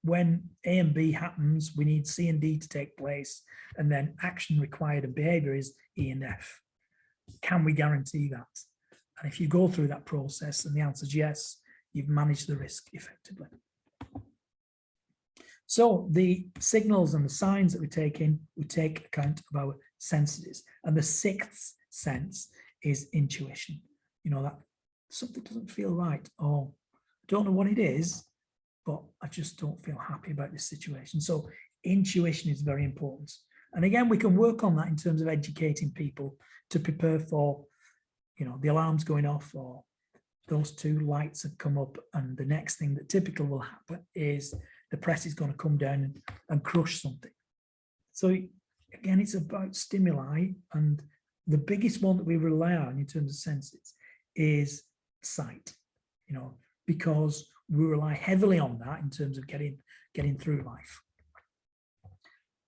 when A and B happens, we need C and D to take place, and then action required and behavior is E and F. Can we guarantee that? And if you go through that process and the answer is yes, you've managed the risk effectively. So the signals and the signs that we take in, we take account of our senses. And the sixth sense is intuition. You know, that something doesn't feel right, or I don't know what it is, but I just don't feel happy about this situation. So intuition is very important. And again, we can work on that in terms of educating people to prepare for, you know, the alarms going off, or those two lights have come up, and the next thing that typically will happen is the press is going to come down and crush something. So again, it's about stimuli, and the biggest one that we rely on in terms of senses is sight, you know, because we rely heavily on that in terms of getting through life.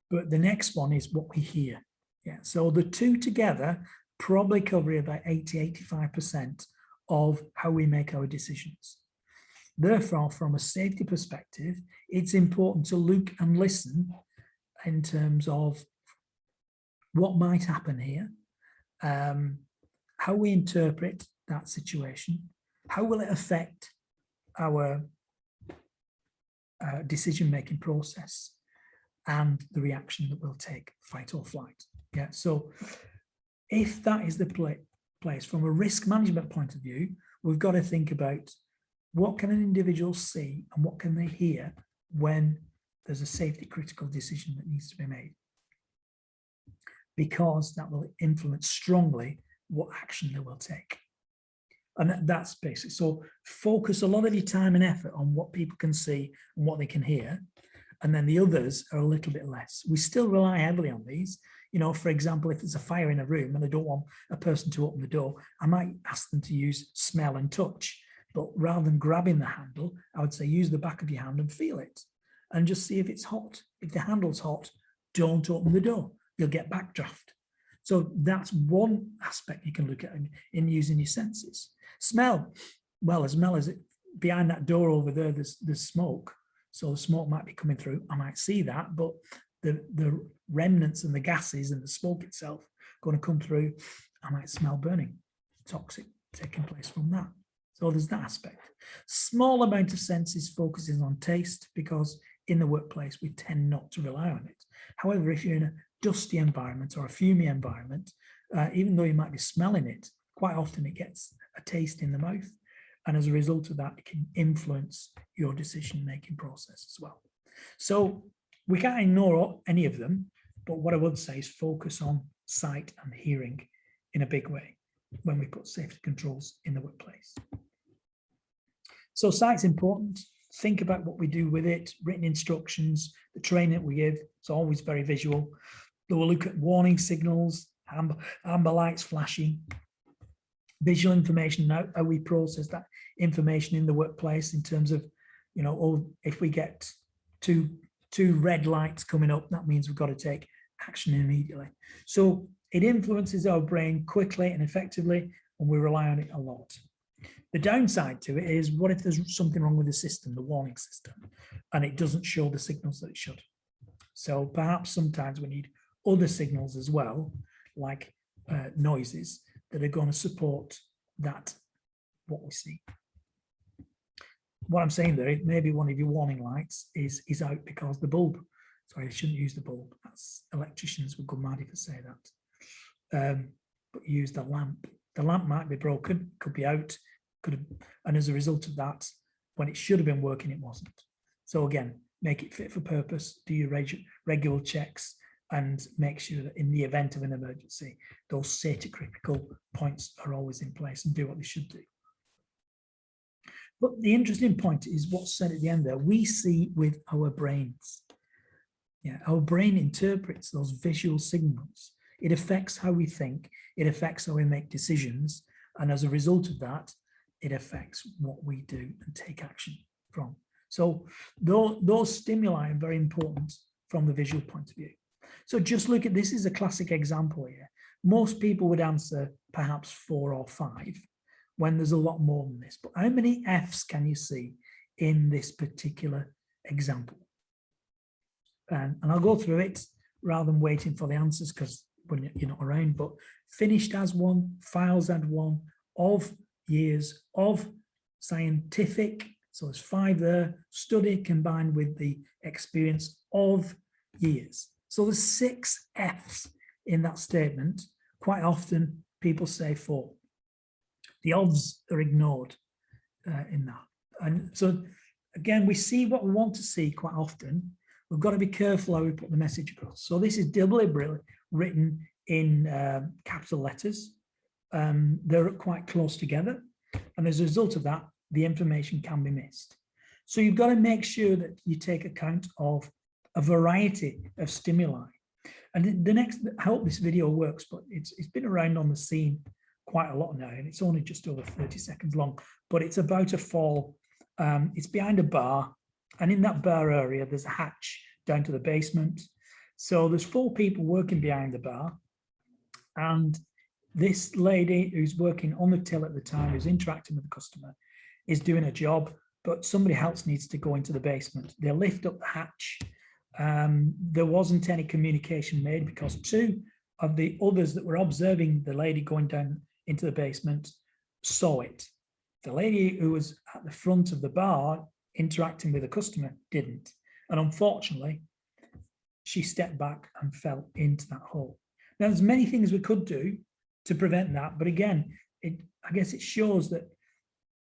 But the next one is what we hear. Yeah, so the two together probably cover about 80–85% of how we make our decisions. Therefore, from a safety perspective, it's important to look and listen in terms of what might happen here, how we interpret that situation, how will it affect our decision-making process, and the reaction that we'll take, fight or flight. Yeah, so if that is the place from a risk management point of view, we've got to think about what can an individual see and what can they hear when there's a safety critical decision that needs to be made. because that will influence strongly what action they will take. And that's basic. So focus a lot of your time and effort on what people can see and what they can hear. And then the others are a little bit less. We still rely heavily on these. You know, for example, if there's a fire in a room and I don't want a person to open the door, I might ask them to use smell and touch. But rather than grabbing the handle, I would say use the back of your hand and feel it and just see if it's hot. If the handle's hot, don't open the door. You'll get backdraft. So that's one aspect you can look at in using your senses. Smell. Well, as smell as it behind that door over there, there's smoke. So the smoke might be coming through. I might see that, but the remnants and the gases and the smoke itself going to come through. I might smell burning, toxic taking place from that. So there's that aspect. Small amount of senses focuses on taste, because in the workplace we tend not to rely on it. However, if you're in a dusty environment or a fumey environment, even though you might be smelling it, quite often it gets a taste in the mouth. And as a result of that, it can influence your decision-making process as well. So we can't ignore any of them, but what I would say is focus on sight and hearing in a big way when we put safety controls in the workplace. So sight's important. Think about what we do with it, written instructions, the training that we give. It's always very visual. We'll look at warning signals, amber lights flashing, visual information, how we process that information in the workplace in terms of, you know, oh, if we get two red lights coming up, that means we've got to take action immediately. So it influences our brain quickly and effectively, and we rely on it a lot. The downside to it is, what if there's something wrong with the system, the warning system, and it doesn't show the signals that it should? So perhaps sometimes we need other signals as well, like noises, that are going to support that, what we see. What I'm saying there, maybe one of your warning lights is out because the bulb, sorry, I shouldn't use the bulb. That's, electricians would go mad if I say that. But use the lamp. The lamp might be broken, could be out, could have, and as a result of that, when it should have been working, it wasn't. So again, make it fit for purpose, do your regular checks, and make sure that in the event of an emergency, those safety critical points are always in place and do what they should do. But the interesting point is what's said at the end there. We see with our brains. Yeah, our brain interprets those visual signals. It affects how we think. It affects how we make decisions. And as a result of that, it affects what we do and take action from. So those stimuli are very important from the visual point of view. So just look at, this is a classic example here. Most people would answer perhaps 4 or 5 when there's a lot more than this. But how many F's can you see in this particular example? And I'll go through it rather than waiting for the answers, because when you're not around. But finished as 1, files had 1, of, years, of, scientific, so there's 5 there, study combined with the experience, of, years. So there's 6 F's in that statement. Quite often people say 4. The ofs are ignored in that. And so again, we see what we want to see quite often. We've got to be careful how we put the message across. So this is deliberately written in capital letters. They're quite close together. And as a result of that, the information can be missed. So you've got to make sure that you take account of a variety of stimuli. And the next, I hope this video works, but it's been around on the scene quite a lot now, and it's only just over 30 seconds long, but it's about a fall. It's behind a bar, and in that bar area, there's a hatch down to the basement. So there's 4 people working behind the bar, and this lady who's working on the till at the time, who's interacting with the customer, is doing a job, but somebody else needs to go into the basement. They lift up the hatch. There wasn't any communication made because 2 of the others that were observing the lady going down into the basement saw it. The lady who was at the front of the bar interacting with the customer didn't. And unfortunately, she stepped back and fell into that hole. Now, there's many things we could do to prevent that. But again, I guess it shows that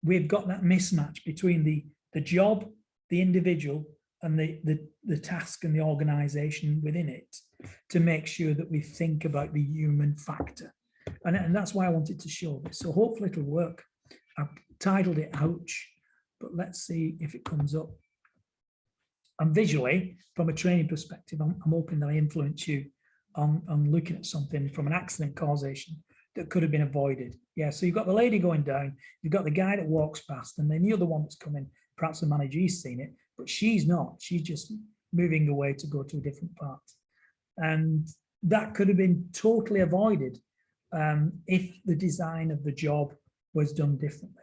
we've got that mismatch between the job, the individual, and the task and the organization within it. to make sure that we think about the human factor. And that's why I wanted to show this. So hopefully it'll work. I've titled it Ouch, but let's see if it comes up. And visually, from a training perspective, I'm hoping that I influence you on looking at something from an accident causation that could have been avoided. Yeah, so you've got the lady going down, you've got the guy that walks past, and then the other one that's coming, perhaps the manager, he's seen it, but she's not. She's just moving away to go to a different part. And that could have been totally avoided if the design of the job was done differently.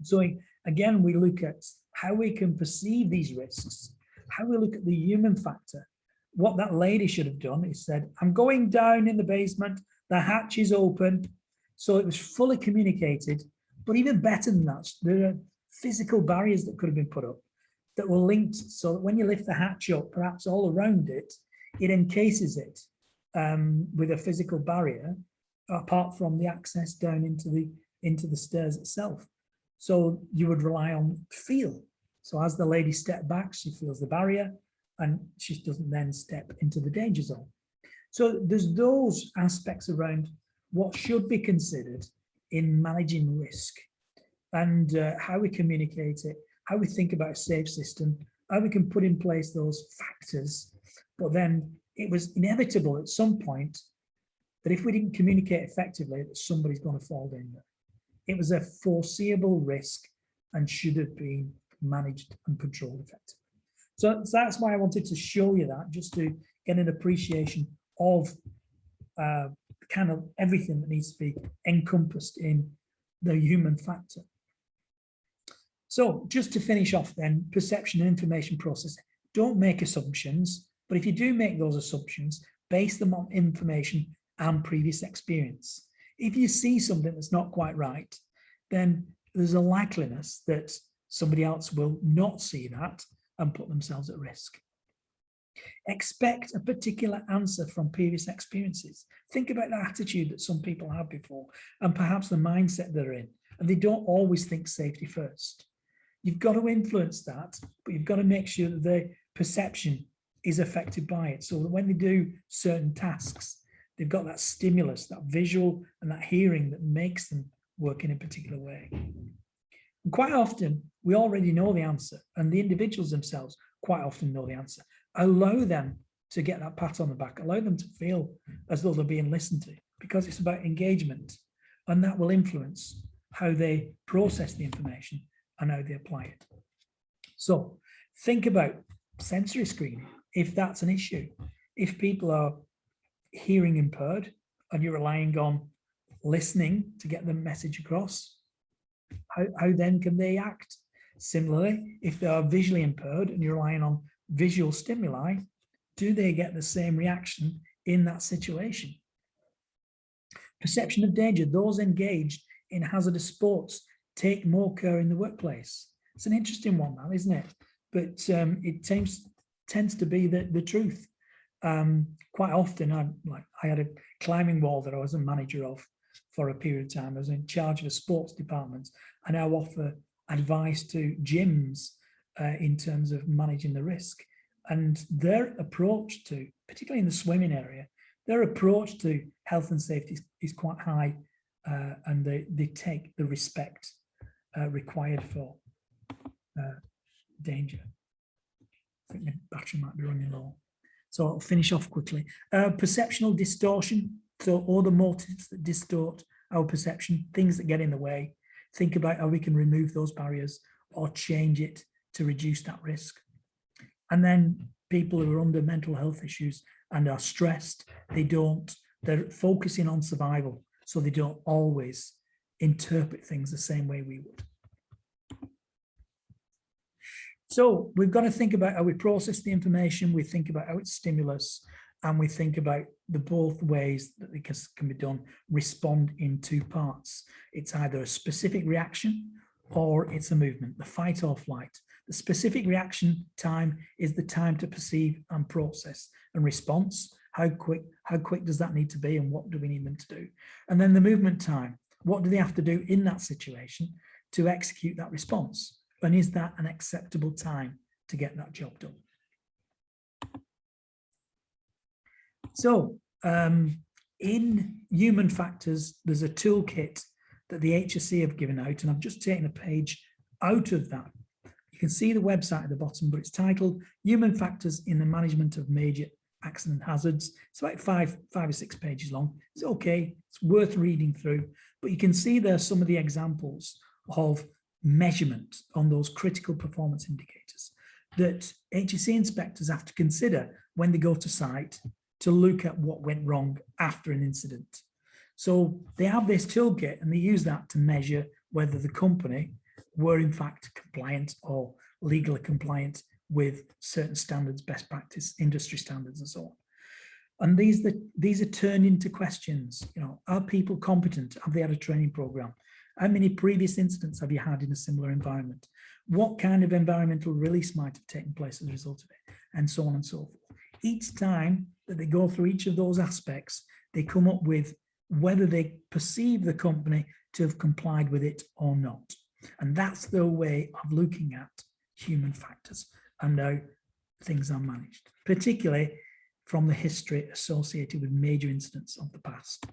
So again, we look at how we can perceive these risks, how we look at the human factor. What that lady should have done is said, I'm going down in the basement, the hatch is open. So it was fully communicated, but even better than that, there are physical barriers that could have been put up that were linked so that when you lift the hatch up, perhaps all around it, it encases it with a physical barrier, apart from the access down into the stairs itself. So you would rely on feel. So as the lady stepped back, she feels the barrier and she doesn't then step into the danger zone. So there's those aspects around what should be considered in managing risk and how we communicate it, how we think about a safe system, how we can put in place those factors. But then it was inevitable at some point that if we didn't communicate effectively, that somebody's going to fall in there. It was a foreseeable risk and should have been managed and controlled effectively. So that's why I wanted to show you that, just to get an appreciation of kind of everything that needs to be encompassed in the human factor. So just to finish off then, perception and information processing. Don't make assumptions, but if you do make those assumptions, base them on information and previous experience. If you see something that's not quite right, then there's a likeliness that somebody else will not see that and put themselves at risk. Expect a particular answer from previous experiences. Think about the attitude that some people have before and perhaps the mindset they're in, and they don't always think safety first. You've got to influence that, but you've got to make sure that their perception is affected by it, so that when they do certain tasks, they've got that stimulus, that visual and that hearing that makes them work in a particular way. And quite often, we already know the answer, and the individuals themselves quite often know the answer. Allow them to get that pat on the back, allow them to feel as though they're being listened to, because it's about engagement, and that will influence how they process the information and how they apply it. So think about sensory screening, if that's an issue. If people are hearing impaired and you're relying on listening to get the message across, how then can they act? Similarly, if they are visually impaired and you're relying on visual stimuli, do they get the same reaction in that situation? Perception of danger. Those engaged in hazardous sports take more care in the workplace. It's an interesting one, that, isn't it? But it tends to be the truth. Quite often, I had a climbing wall that I was a manager of for a period of time. I was in charge of a sports department, and I offer advice to gyms in terms of managing the risk. And their approach to, particularly in the swimming area, their approach to health and safety is quite high, and they take the respect required for danger. I think the battery might be running low. So I'll finish off quickly. Perceptional distortion. So all the motives that distort our perception, things that get in the way. Think about how we can remove those barriers or change it to reduce that risk. And then people who are under mental health issues and are stressed, they're focusing on survival, so they don't always interpret things the same way we would. So we've got to think about how we process the information, we think about how it's stimulus, and we think about the both ways that it can be done, respond in two parts. It's either a specific reaction or it's a movement, the fight or flight. The specific reaction time is the time to perceive and process, and response, how quick does that need to be and what do we need them to do? And then the movement time, what do they have to do in that situation to execute that response? And is that an acceptable time to get that job done? So in human factors, there's a toolkit that the HSE have given out, and I've just taken a page out of that. You can see the website at the bottom, but it's titled Human Factors in the Management of Major Accident Hazards. It's about five or six pages long. It's okay, it's worth reading through, but you can see there some of the examples of measurement on those critical performance indicators that HSE inspectors have to consider when they go to site to look at what went wrong after an incident. So they have this toolkit and they use that to measure whether the company were in fact compliant or legally compliant with certain standards, best practice, industry standards, and so on. And these are turned into questions. You know, are people competent? Have they had a training program? How many previous incidents have you had in a similar environment? What kind of environmental release might have taken place as a result of it? And so on and so forth. Each time that they go through each of those aspects, they come up with whether they perceive the company to have complied with it or not. And that's their way of looking at human factors and how things are managed, particularly from the history associated with major incidents of the past.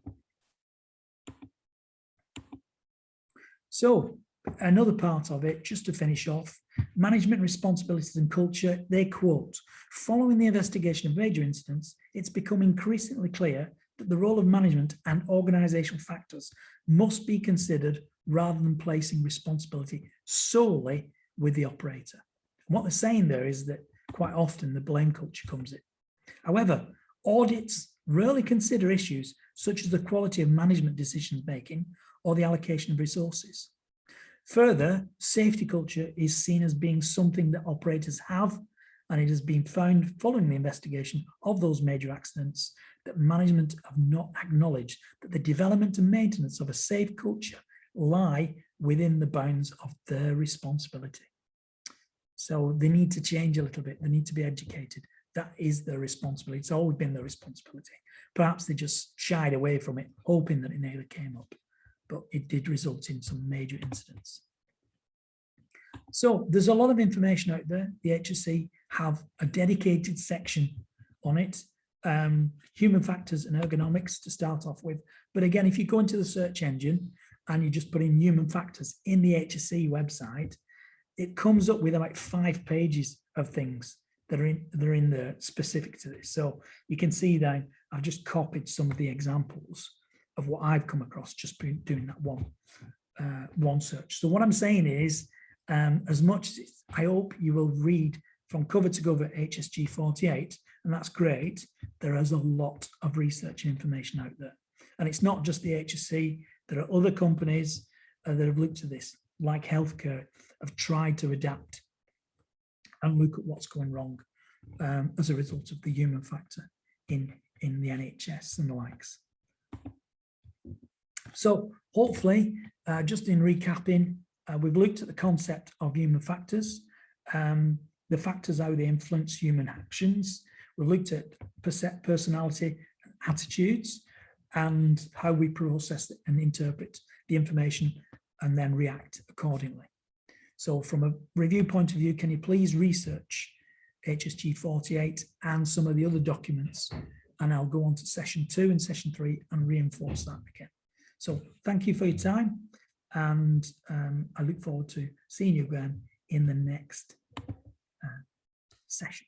So another part of it, just to finish off, management responsibilities and culture, they quote, following the investigation of major incidents, it's become increasingly clear that the role of management and organizational factors must be considered rather than placing responsibility solely with the operator. And what they're saying there is that quite often the blame culture comes in. However, audits rarely consider issues such as the quality of management decision making or the allocation of resources. Further, safety culture is seen as being something that operators have, and it has been found following the investigation of those major accidents that management have not acknowledged that the development and maintenance of a safe culture lie within the bounds of their responsibility. So they need to change a little bit. They need to be educated. That is their responsibility. It's always been their responsibility. Perhaps they just shied away from it, hoping that it never came up, but it did result in some major incidents. So there's a lot of information out there. The HSE have a dedicated section on it, human factors and ergonomics to start off with. But again, if you go into the search engine and you just put in human factors in the HSE website, it comes up with about 5 pages of things that are in there specific to this. So you can see that I've just copied some of the examples of what I've come across just doing that one search. So what I'm saying is, as much as I hope you will read from cover to cover HSG 48, and that's great, there is a lot of research and information out there. And it's not just the HSE, there are other companies that have looked at this, like healthcare, have tried to adapt and look at what's going wrong as a result of the human factor in the NHS and the likes. So hopefully, just in recapping, we've looked at the concept of human factors, the factors, how they influence human actions. We've looked at personality and attitudes and how we process and interpret the information and then react accordingly. So from a review point of view, can you please research HSG 48 and some of the other documents? And I'll go on to session 2 and session 3 and reinforce that again. So thank you for your time, and I look forward to seeing you again in the next session.